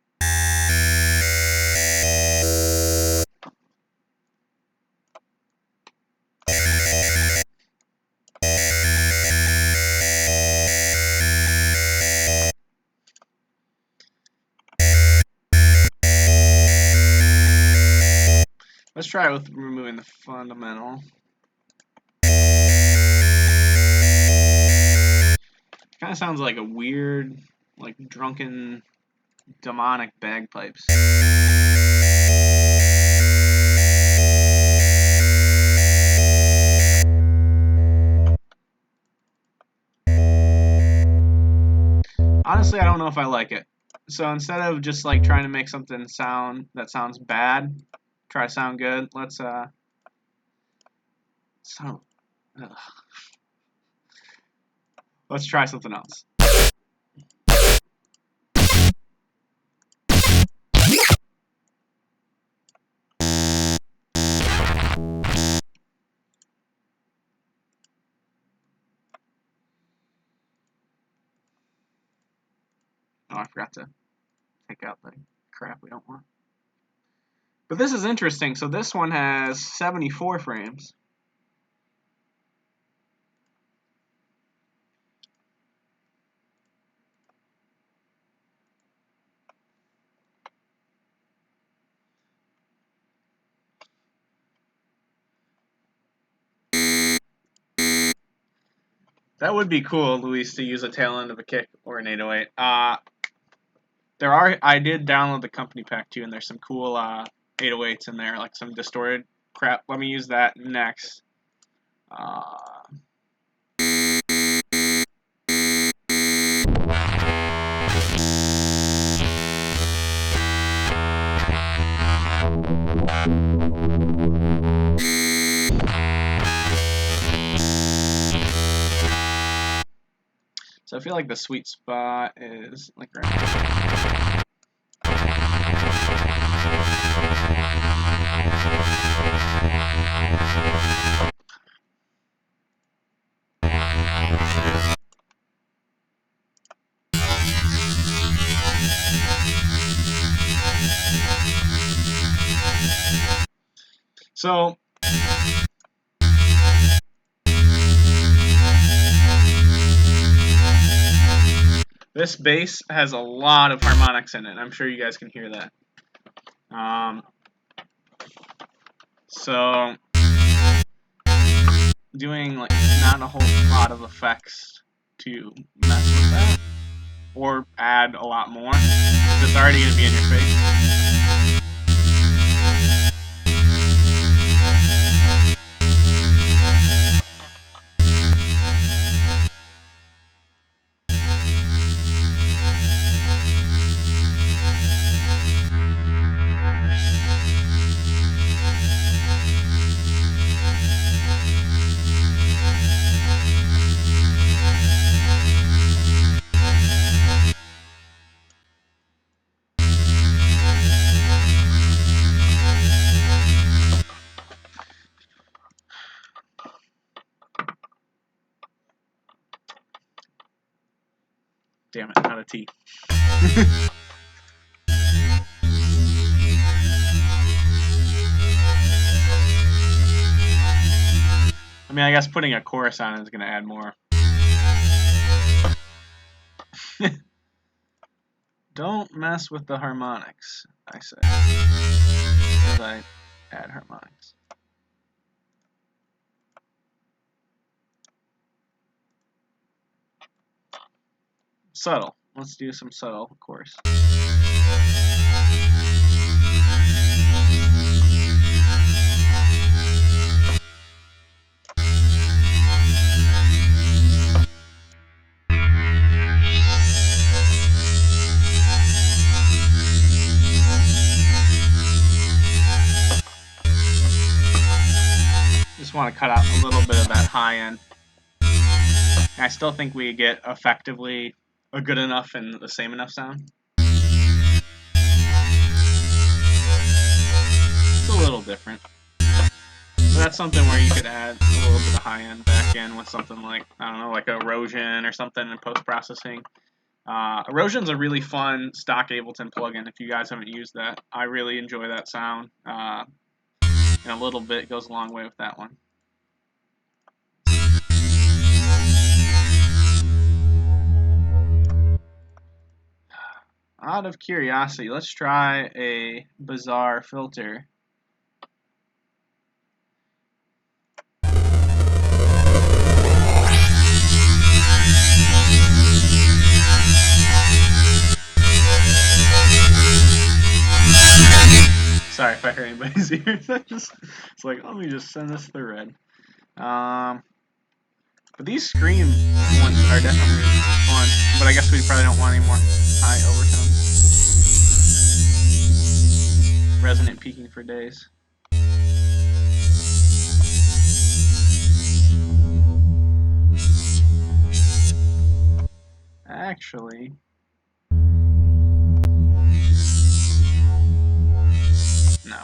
Let's try it with removing the fundamental. Kind of sounds like a weird, like drunken, demonic bagpipes. Honestly, I don't know if I like it. So instead of just like trying to make something sound that sounds bad, try to sound good. Let's let's try something else. Oh, I forgot to take out the crap we don't want. But this is interesting. So this one has 74 frames. That would be cool, Luis, to use a tail end of a kick or an 808. I did download the company pack too, and there's some cool 808s in there, like some distorted crap. Let me use that next. So I feel like the sweet spot is like right here. So this bass has a lot of harmonics in it. I'm sure you guys can hear that. So doing like not a whole lot of effects to mess with that or add a lot more. It's already going to be in your face. Damn it, not a T. I mean, I guess putting a chorus on is going to add more. Don't mess with the harmonics, I say, as I add harmonics. Subtle. Let's do some subtle, of course. Just want to cut out a little bit of that high end. I still think we get effectively a good enough and the same enough sound. It's a little different. But that's something where you could add a little bit of high-end back end with something like, I don't know, like erosion or something in post-processing. Erosion's a really fun stock Ableton plugin if you guys haven't used that. I really enjoy that sound. And a little bit goes a long way with that one. Out of curiosity, let's try a bizarre filter. Sorry if I hurt anybody's ears. It's like, let me just send this to the red. But these scream ones are definitely fun. But I guess we probably don't want any more high overtones. Resonant peaking for days. Actually, no.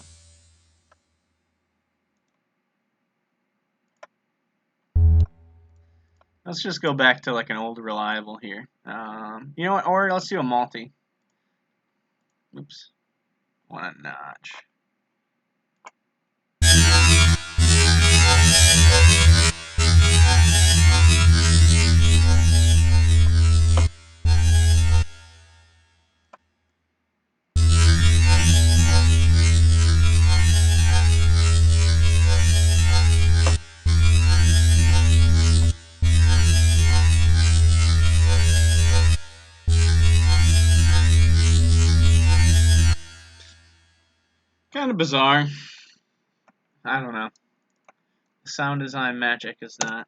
Let's just go back to like an old reliable here. You know what? Or let's do a multi. Oops. One notch. Kind of bizarre. I don't know. Sound design magic is not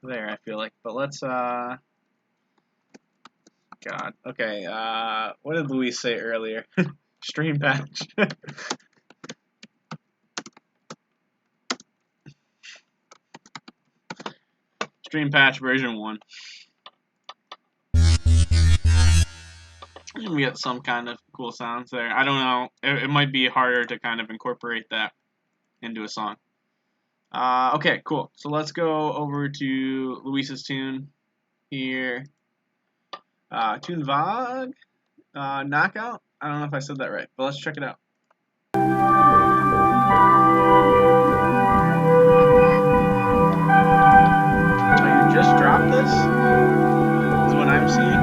there, I feel like. But let's, God. Okay, what did Luis say earlier? Stream patch. Stream patch version 1. We get some kind of cool sounds there. I don't know. It might be harder to kind of incorporate that into a song. Okay, cool. So let's go over to Luis's tune here. Tune Vog, Knockout. I don't know if I said that right, but let's check it out. Oh, you just dropped this? Is what I'm seeing?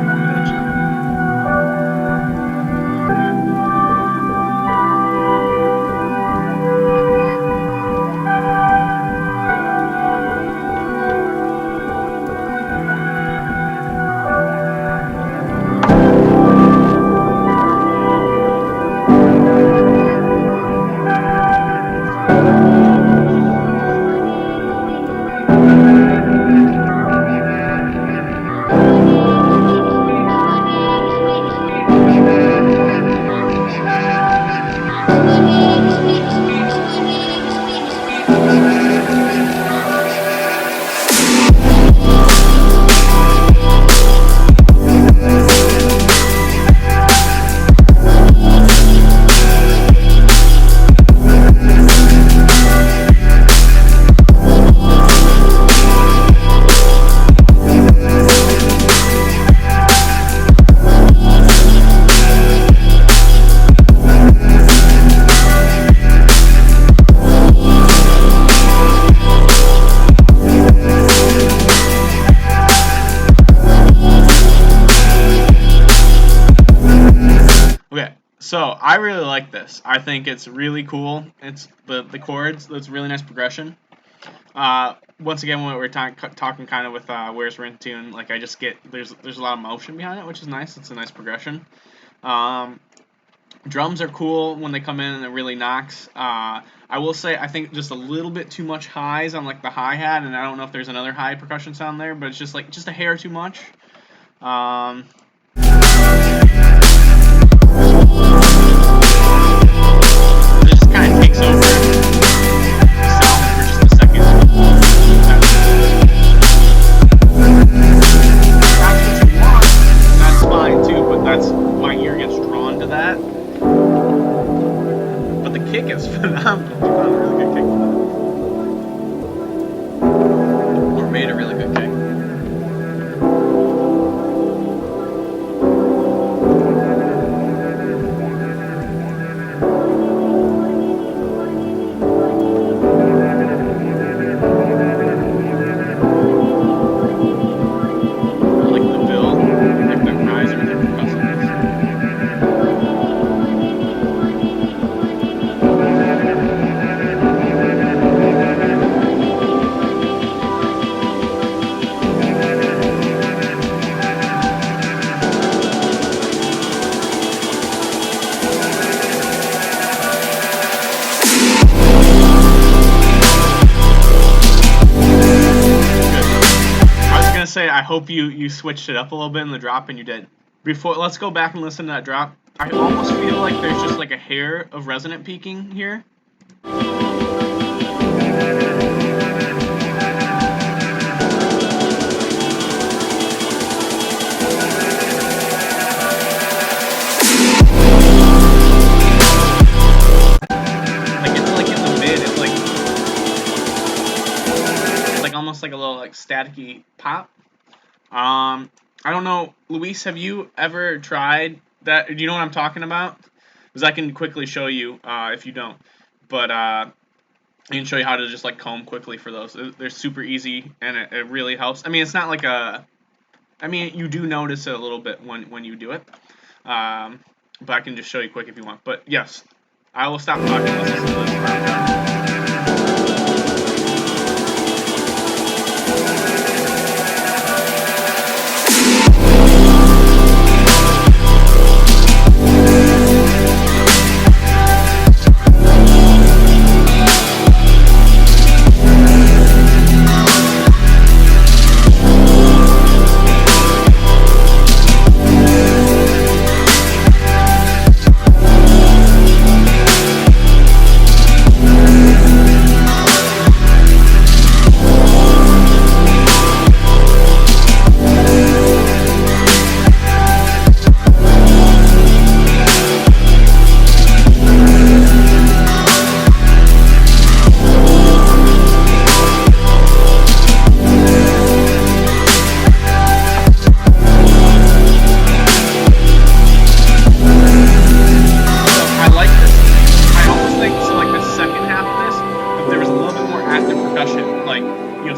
So I really like this. I think it's really cool. It's the chords. That's really nice progression. Once again, when we're talking kind of with Where's Rintoon, like I just get there's a lot of motion behind it, which is nice. It's a nice progression. Drums are cool when they come in and it really knocks. I will say I think just a little bit too much highs on like the hi-hat, and I don't know if there's another high percussion sound there, but it's just like just a hair too much. It just kind of takes over the sound for just a second. was phenomenal. We found a really good kick for that. Or made a really good kick. I like the build, like the riser and the percussives. I was gonna say, I hope you switched it up a little bit in the drop, and you did. Before, let's go back and listen to that drop. I almost feel like there's just like a hair of resonant peaking here. Like it's like in the mid. It's like almost like a little like staticky pop. I don't know, Luis, have you ever tried that? Do you know what I'm talking about? Because I can quickly show you if you don't. But I can show you how to just like comb quickly for those. They're super easy, and it really helps. I mean, it's not like a. I mean, you do notice it a little bit when you do it. But I can just show you quick if you want. But yes, I will stop talking. Let's listen to this.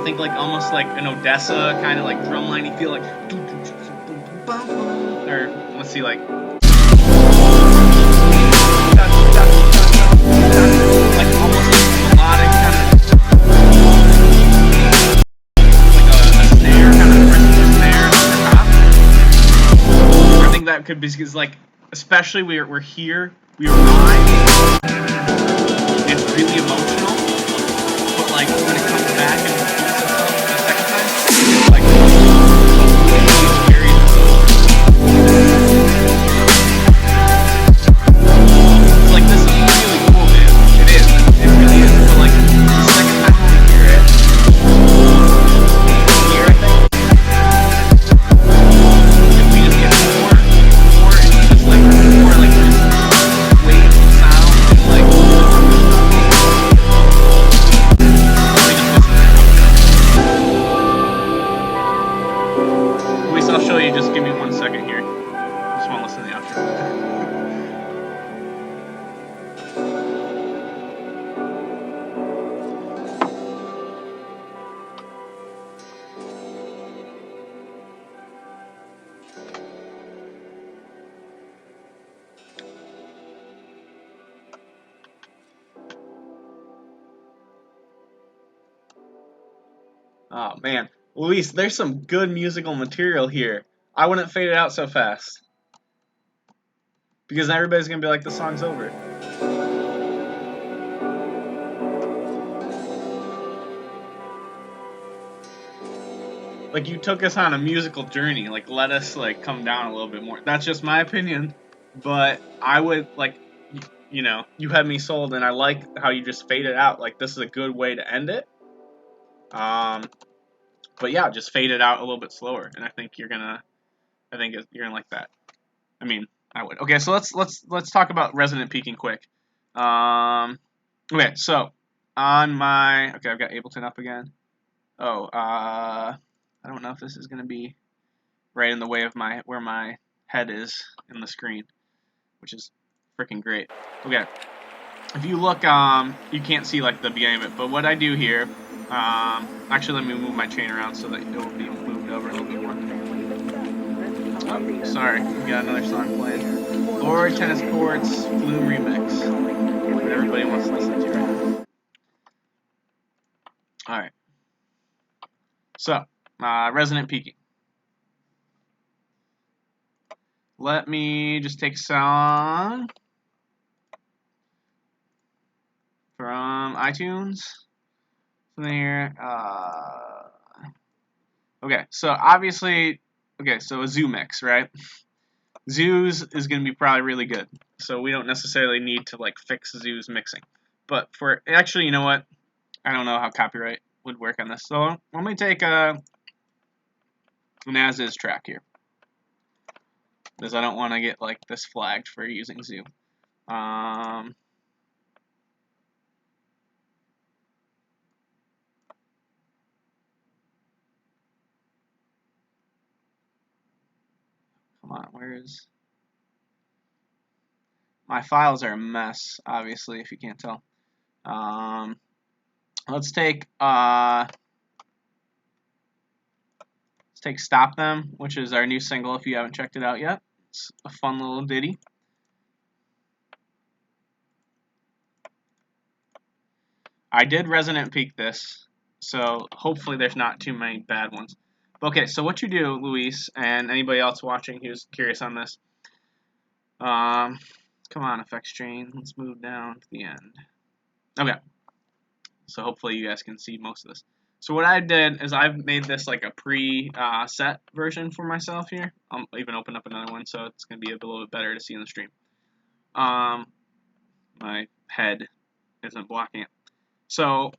Think like almost like an Odessa kind of like drum line. You feel like, or let's see, like almost like melodic kind of like a snare, kind of principal snare on the top. I think that could be because like especially we're here, we're live. It's really emotional, but like when it comes back and repeats itself the second time, it's like way carries us over. It's like this is really cool, man. It is. It really is. But like the second time when we hear it, here I think if we just get more, it's just like more like just waves of sound and like. I'll show you, just give me 1 second here. Just want to listen to the outro. Oh man, Luis, there's some good musical material here. I wouldn't fade it out so fast. Because everybody's gonna be like, the song's over. Like, you took us on a musical journey. Like, let us, like, come down a little bit more. That's just my opinion. But I would, like, you know, you had me sold, and I like how you just fade it out. Like, this is a good way to end it. But yeah, just fade it out a little bit slower, and I think you're gonna like that. I mean, I would. Okay, so let's talk about resonant peaking quick. Okay, so on my, okay, I've got Ableton up again. Oh, I don't know if this is gonna be right in the way of where my head is in the screen, which is freaking great. Okay, if you look, you can't see like the beginning of it, but what I do here, actually let me move my chain around so that it will be moved over a little bit more. Oh, sorry, we got another song playing. Lord Tennis Courts Flume Remix. What everybody wants to listen to right now. Alright. So, resonant peaking. Let me just take a song from iTunes. From there. Okay, so obviously, okay, so a zoo mix, right? Zoos is going to be probably really good. So we don't necessarily need to like fix Zoos mixing. But for, actually, you know what? I don't know how copyright would work on this. So let me take an as-is track here. Because I don't want to get like this flagged for using Zoo. Come on, where is... My files are a mess, obviously, if you can't tell. Let's take Stop Them, which is our new single if you haven't checked it out yet. It's a fun little ditty. I did resonant peak this, so hopefully there's not too many bad ones. Okay, so what you do, Luis, and anybody else watching who's curious on this, come on, effects chain, let's move down to the end. Okay, so hopefully you guys can see most of this. So what I did is I've made this like a pre-set version for myself here. I'll even open up another one so it's going to be a little bit better to see in the stream. My head isn't blocking it. So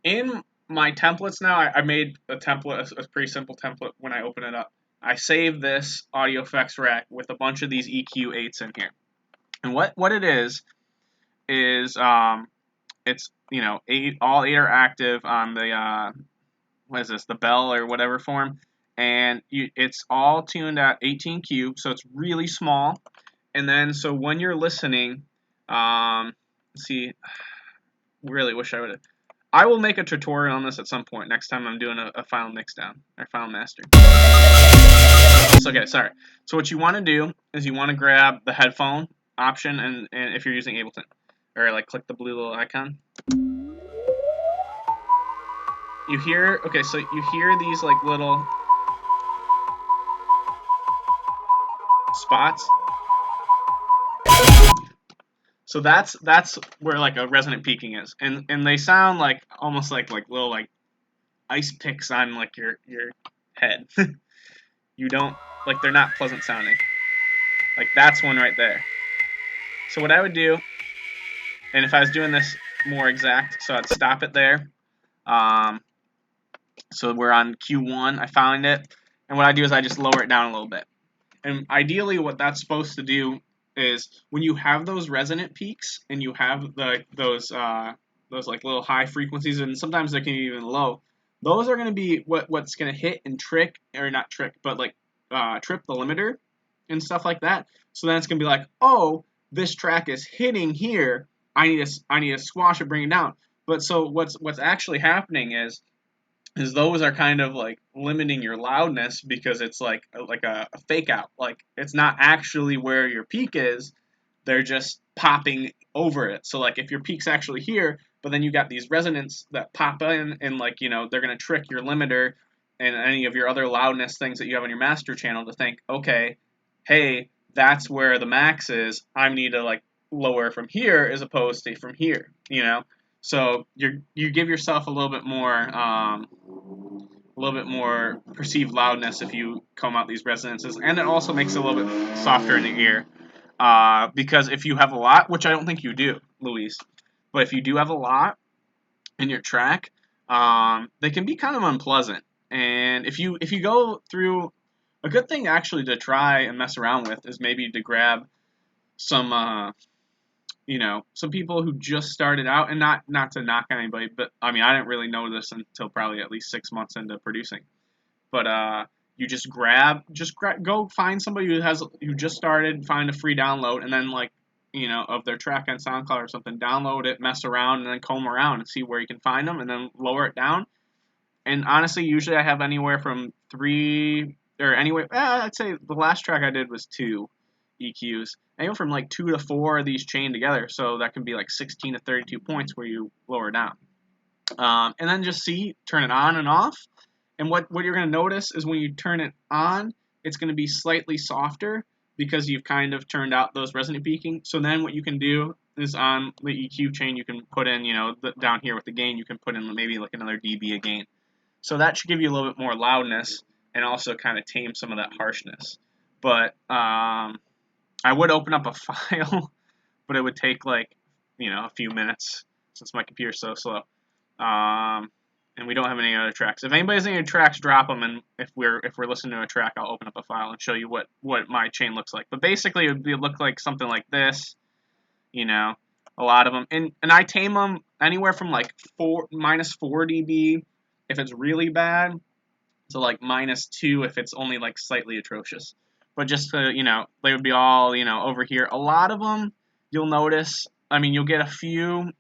in my templates now, I made a template, a pretty simple template when I open it up. I saved this audio effects rack with a bunch of these EQ8s in here. And what it is it's, you know, all 8 are active on the what is this, the bell or whatever form, and it's all tuned at 18Q, so it's really small. And then so when you're listening, let's see, really wish I would have. I will make a tutorial on this at some point next time I'm doing a final mix down or final master. So, okay, sorry. So what you want to do is you want to grab the headphone option, and if you're using Ableton, or like click the blue little icon. You hear, okay, so you hear these like little spots. So that's where like a resonant peaking is, and they sound like almost like little like ice picks on like your head. You don't, like, they're not pleasant sounding. Like that's one right there. So what I would do, and if I was doing this more exact, so I'd stop it there. So we're on Q1. I found it, and what I do is I just lower it down a little bit. And ideally, what that's supposed to do is when you have those resonant peaks and you have those like little high frequencies, and sometimes they can be even low. Those are going to be what's going to hit and trick, or not trick, but like trip the limiter and stuff like that. So then it's going to be like, oh, this track is hitting here. I need to squash it, bring it down. But so what's actually happening is those are kind of like limiting your loudness because it's like a fake out. Like it's not actually where your peak is. They're just popping over it. So like if your peak's actually here, but then you got these resonants that pop in, and like, you know, they're gonna trick your limiter and any of your other loudness things that you have on your master channel to think, okay, hey, that's where the max is. I need to like lower from here as opposed to from here, you know. So you give yourself a little bit more perceived loudness if you comb out these resonances, and it also makes it a little bit softer in the ear. Because if you have a lot, which I don't think you do, Luis, but if you do have a lot in your track, they can be kind of unpleasant. And if you go through, a good thing actually to try and mess around with is maybe to grab some some people who just started out, and not to knock anybody, but I mean, I didn't really know this until probably at least 6 months into producing. But you just go find somebody who just started, find a free download, and then of their track on SoundCloud or something, download it, mess around, and then comb around and see where you can find them, and then lower it down. And honestly, usually I have anywhere from 3 or anyway, I'd say the last track I did was 2 EQs. Anywhere from 2 to 4 of these chained together, so that can be 16 to 32 points where you lower down. And then just turn it on and off. And what you're going to notice is when you turn it on, it's going to be slightly softer because you've kind of turned out those resonant peaking. So then what you can do is on the EQ chain, you can put in, down here with the gain, you can put in maybe another dB of gain. So that should give you a little bit more loudness and also kind of tame some of that harshness. But I would open up a file, but it would take a few minutes since my computer's so slow. And we don't have any other tracks. If anybody has any tracks, drop them, and if we're listening to a track, I'll open up a file and show you what my chain looks like. But basically, it would look like something like this, a lot of them. And I tame them anywhere from minus 4 dB if it's really bad, to -2 if it's only slightly atrocious. But just to, they would be all, over here. A lot of them, you'll notice, you'll get a few,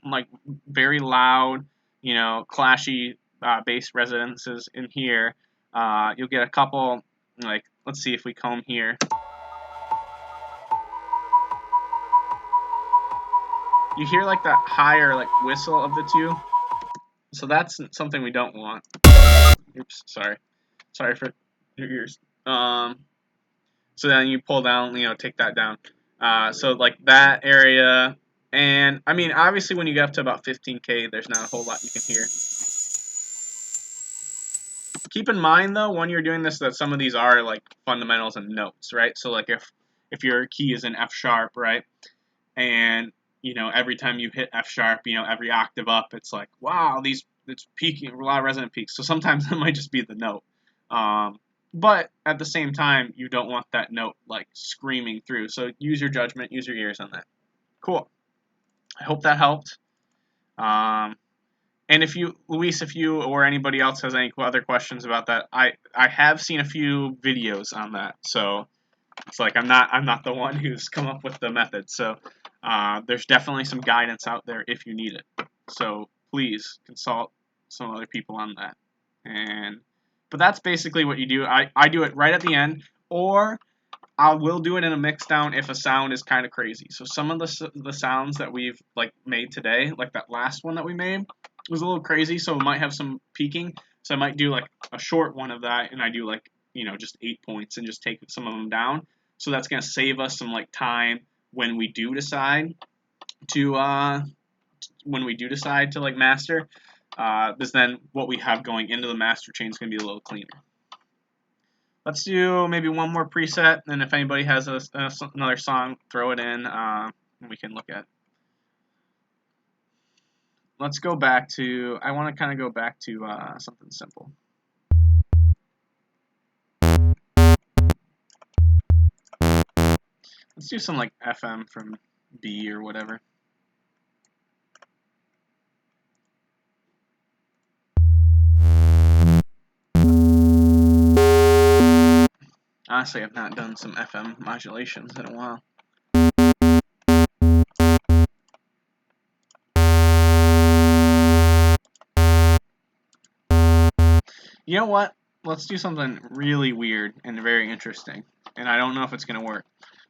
very loud, clashy bass resonances in here. You'll get a couple, let's see if we comb here. You hear that higher whistle of the two. So that's something we don't want. Oops, sorry for your ears. So then you pull down, take that down. So that area, and obviously when you get up to about 15K, there's not a whole lot you can hear. Keep in mind though, when you're doing this, that some of these are fundamentals and notes, right? So if your key is in F sharp, right, and every time you hit F sharp, every octave up, it's wow, it's peaking, a lot of resonant peaks. So sometimes it might just be the note. But at the same time, you don't want that note screaming through. So use your judgment, use your ears on that. Cool. I hope that helped. And Luis, if you or anybody else has any other questions about that, I have seen a few videos on that. So it's I'm not the one who's come up with the method. So there's definitely some guidance out there if you need it. So please consult some other people on that. But that's basically what you do. I do it right at the end, or I will do it in a mix down if a sound is kind of crazy. So some of the sounds that we've made today, that last one that we made, was a little crazy. So it might have some peaking. So I might do a short one of that, and I do just 8 points and just take some of them down. So that's gonna save us some time when we do decide to master. Because then what we have going into the master chain is going to be a little cleaner. Let's do maybe one more preset, and if anybody has another song, throw it in, and we can look at it. Let's go back to, I want to kind of go back to something simple. Let's do some FM from B or whatever. Honestly, I've not done some FM modulations in a while. You know what? Let's do something really weird and very interesting. And I don't know if it's going to work.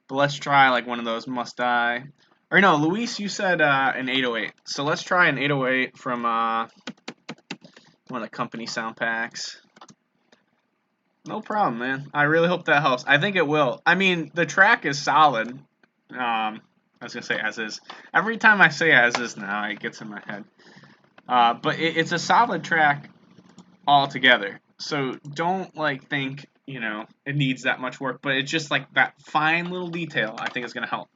But let's try one of those Must I. Or no, Luis, you said an 808. So let's try an 808 from one of the company sound packs. No problem, man. I really hope that helps. I think it will. The track is solid. I was going to say as is. Every time I say as is now, it gets in my head. But it's a solid track altogether. So don't think, it needs that much work. But it's just that fine little detail I think is going to help.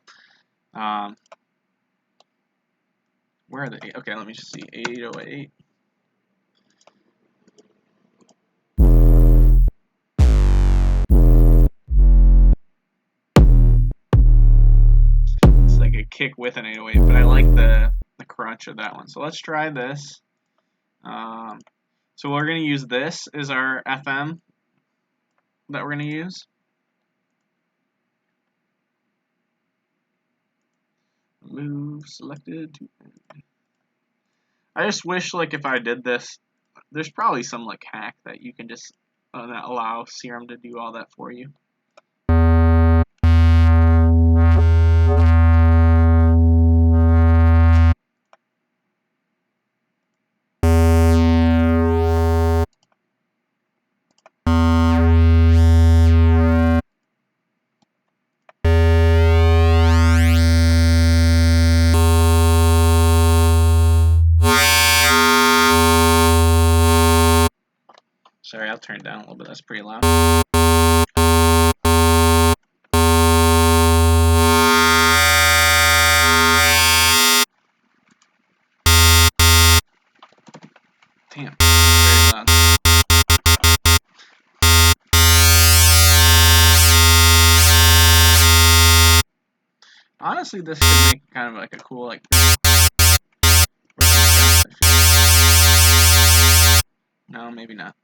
Where are they? Okay, let me just see. 808. kick with an 808, but I like the crunch of that one. So let's try this. So we're going to use this as our FM that we're going to use. Move selected to end. I just wish, like, if I did this, there's probably some like hack that you can just allow Serum to do all that for you. Sorry, I'll turn it down a little bit. That's pretty loud. Damn, very loud. Honestly, this could make kind of like a cool like. No, maybe not.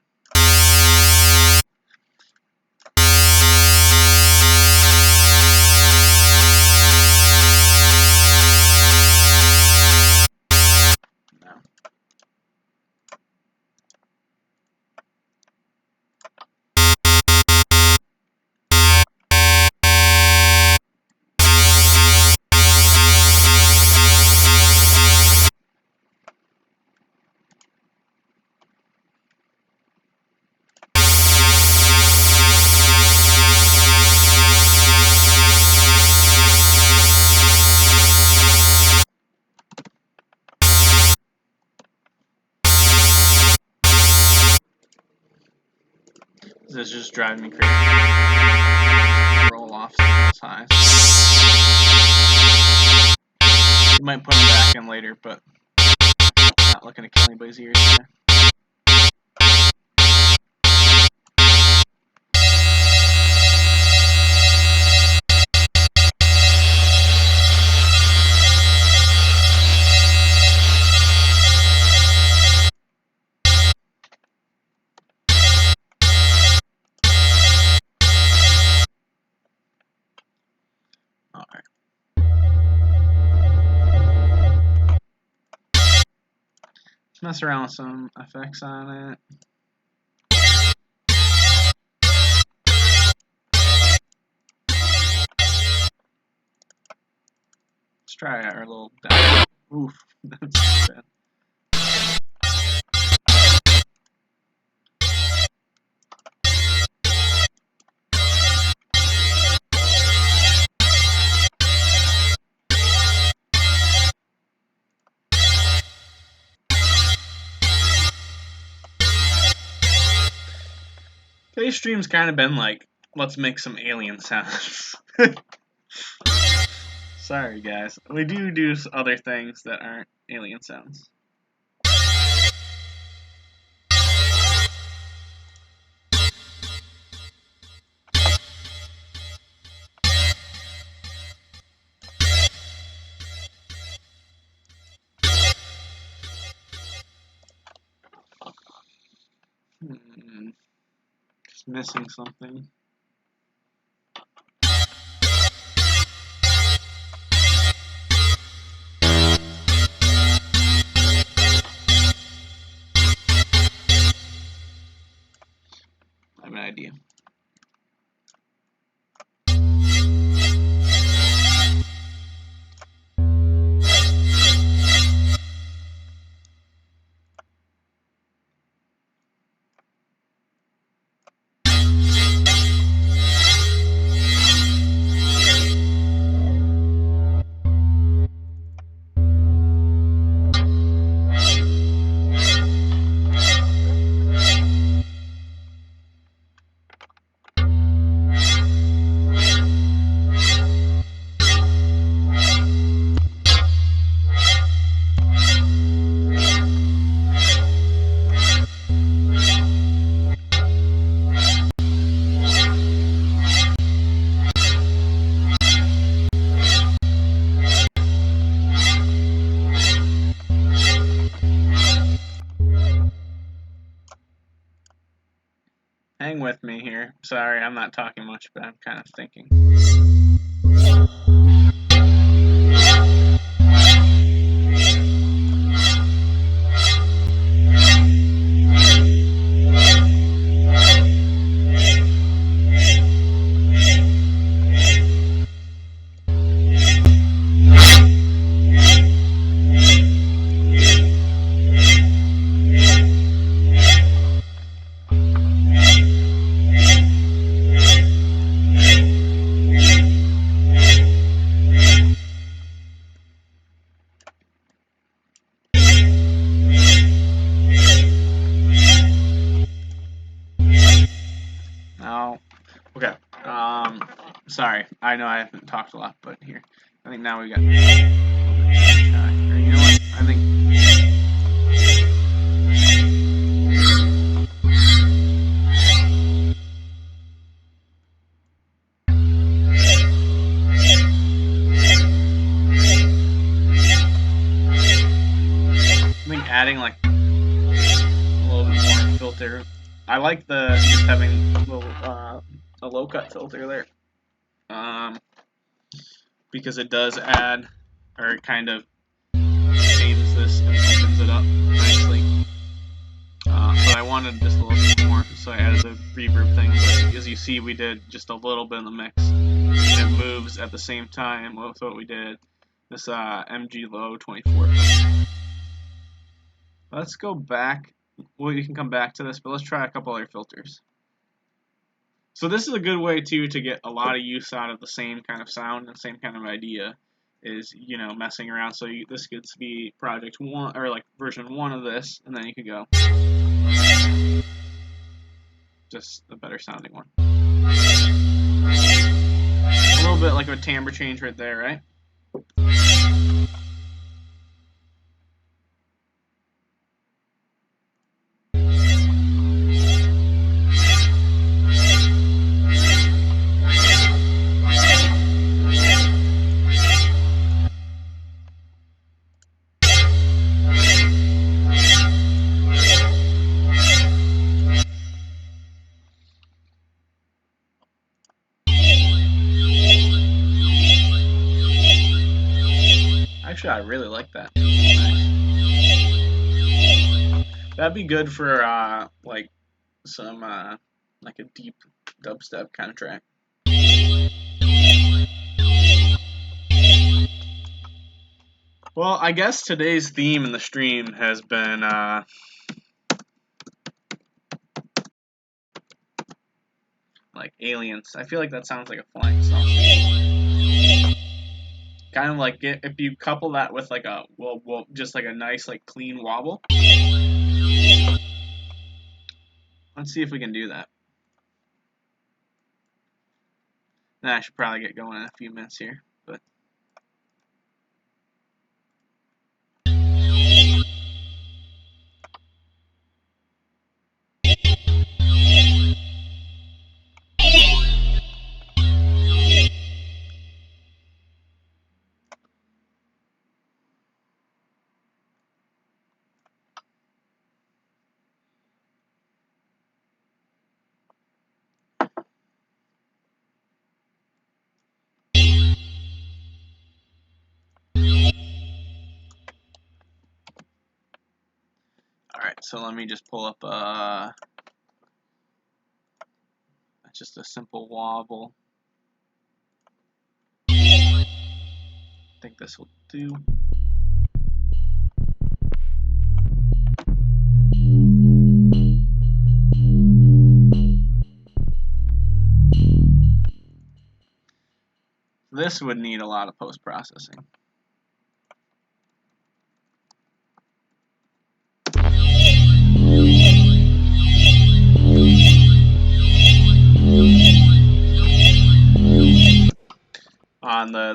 This is just driving me crazy. Roll off as high. You might put them back in later, but not looking to kill anybody's ears there. Alright. Let's mess around with some effects on it. Let's try our little down. Oof, that's bad. Today's stream's kind of been like, let's make some alien sounds. Sorry, guys. We do other things that aren't alien sounds. Just missing something. I have an idea. with me here. Sorry, I'm not talking much, but I'm kind of thinking. Now, okay. Sorry, I know I haven't talked a lot, but here, I think now we got. Or you know what? I think. Adding like a little bit more filter. I like the just having a low cut filter there, because it does add, or it kind of changes this and opens it up nicely. But I wanted just a little bit more, so I added the reverb thing. But as you see, we did just a little bit in the mix. And it moves at the same time with what we did. This MG Low 24. Let's go back. Well, you can come back to this, but let's try a couple other filters. So this is a good way too to get a lot of use out of the same kind of sound and same kind of idea. Is, you know, messing around. So this could be project 1 or like version 1 of this, and then you could go just a better sounding one. A little bit like a timbre change right there, right? Actually, I really like that. Nice. That'd be good for like some like a deep dubstep kind of track. Well, I guess today's theme in the stream has been like aliens. I feel like that sounds like a flying saucer. Kind of like if you couple that with like a just like a nice like clean wobble. Let's see if we can do that. Nah, I should probably get going in a few minutes here, but. Alright, so let me just pull up just a simple wobble. I think this will do. This would need a lot of post-processing.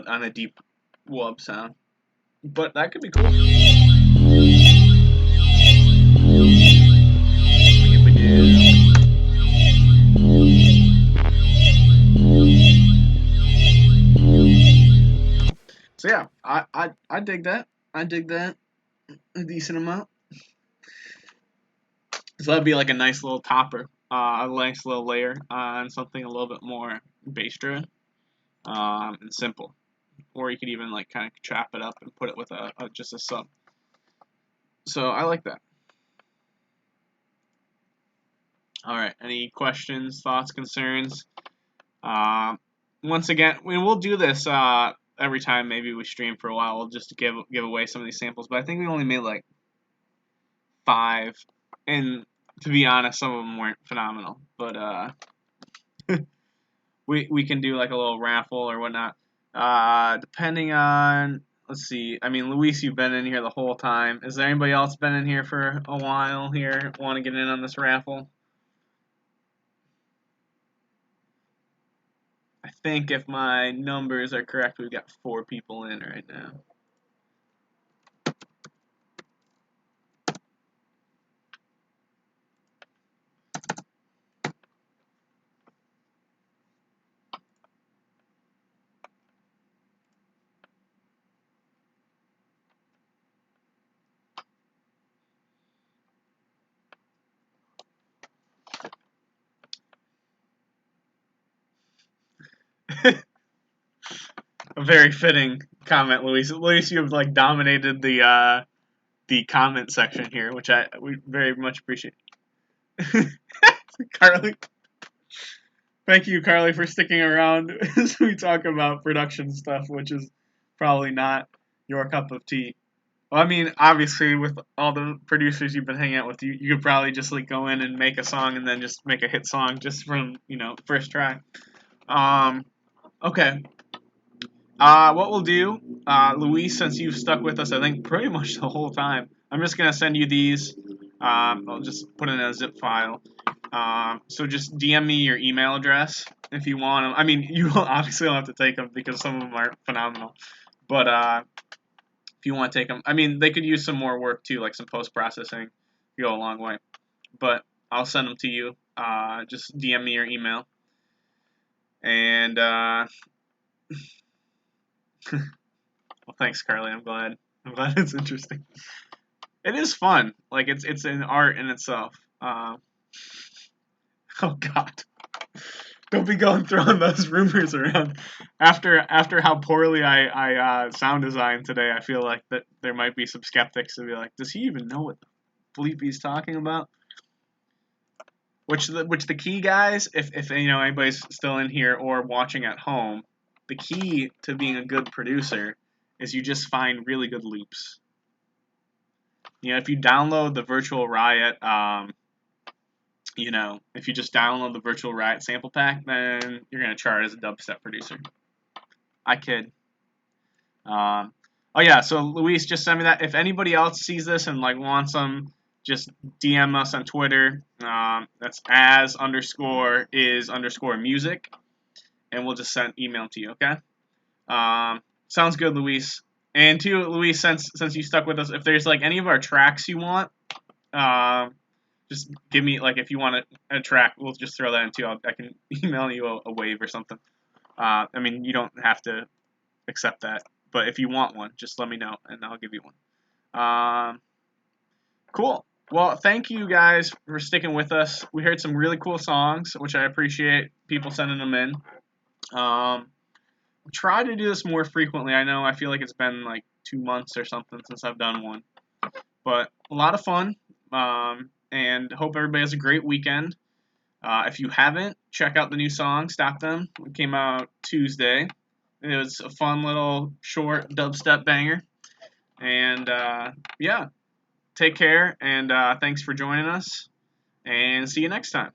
On the deep wub sound, but that could be cool. If we do. So yeah, I dig that. I dig that a decent amount. So that'd be like a nice little topper a nice little layer on something a little bit more bass driven and simple. Or you could even like kind of chop it up and put it with just a sub. So I like that. All right. Any questions, thoughts, concerns? Once again, we'll do this every time. Maybe we stream for a while. We'll just give away some of these samples. But I think we only made like 5, and to be honest, some of them weren't phenomenal. But we can do like a little raffle or whatnot. Depending on, let's see. I mean, Luis, you've been in here the whole time. Is there anybody else been in here for a while here? Want to get in on this raffle? I think if my numbers are correct, we've got 4 people in right now. A very fitting comment, Luis. Luis, you have like dominated the comment section here, which we very much appreciate. Carly, thank you, Carly, for sticking around as we talk about production stuff, which is probably not your cup of tea. Well, I mean, obviously, with all the producers you've been hanging out with, you could probably just like go in and make a song and then just make a hit song just from first try. Okay. What we'll do, Luis, since you've stuck with us, I think pretty much the whole time, I'm just gonna send you these. I'll just put it in a zip file. So just DM me your email address if you want them. I mean, you obviously don't have to take them because some of them are phenomenal. But if you want to take them, I mean, they could use some more work too, like some post processing. Go a long way. But I'll send them to you. Just DM me your email. And well, thanks, Carly. I'm glad it's interesting. It is fun. Like it's an art in itself. Oh God. Don't be throwing those rumors around. After how poorly I sound designed today, I feel like that there might be some skeptics to be like, does he even know what the bleep he's talking about? Which the key, guys, if anybody's still in here or watching at home, the key to being a good producer is you just find really good loops. If you download the Virtual Riot, if you just download the Virtual Riot sample pack, then you're gonna chart as a dubstep producer. I kid. Oh yeah, so Luis, just send me that. If anybody else sees this and like wants them, just DM us on Twitter. That's as_is_music, and we'll just send email to you. Okay. Sounds good, Luis. And to Luis, since you stuck with us, if there's like any of our tracks you want, just give me like if you want a track, we'll just throw that in too. I can email you a wave or something. I mean, you don't have to accept that, but if you want one, just let me know and I'll give you one. Cool. Well, thank you guys for sticking with us. We heard some really cool songs, which I appreciate people sending them in. Try to do this more frequently. I feel like it's been like 2 months or something since I've done one, but a lot of fun. And hope everybody has a great weekend. If you haven't, check out the new song, Stop Them. It came out Tuesday. It was a fun little short dubstep banger. And yeah, take care, and thanks for joining us, and see you next time.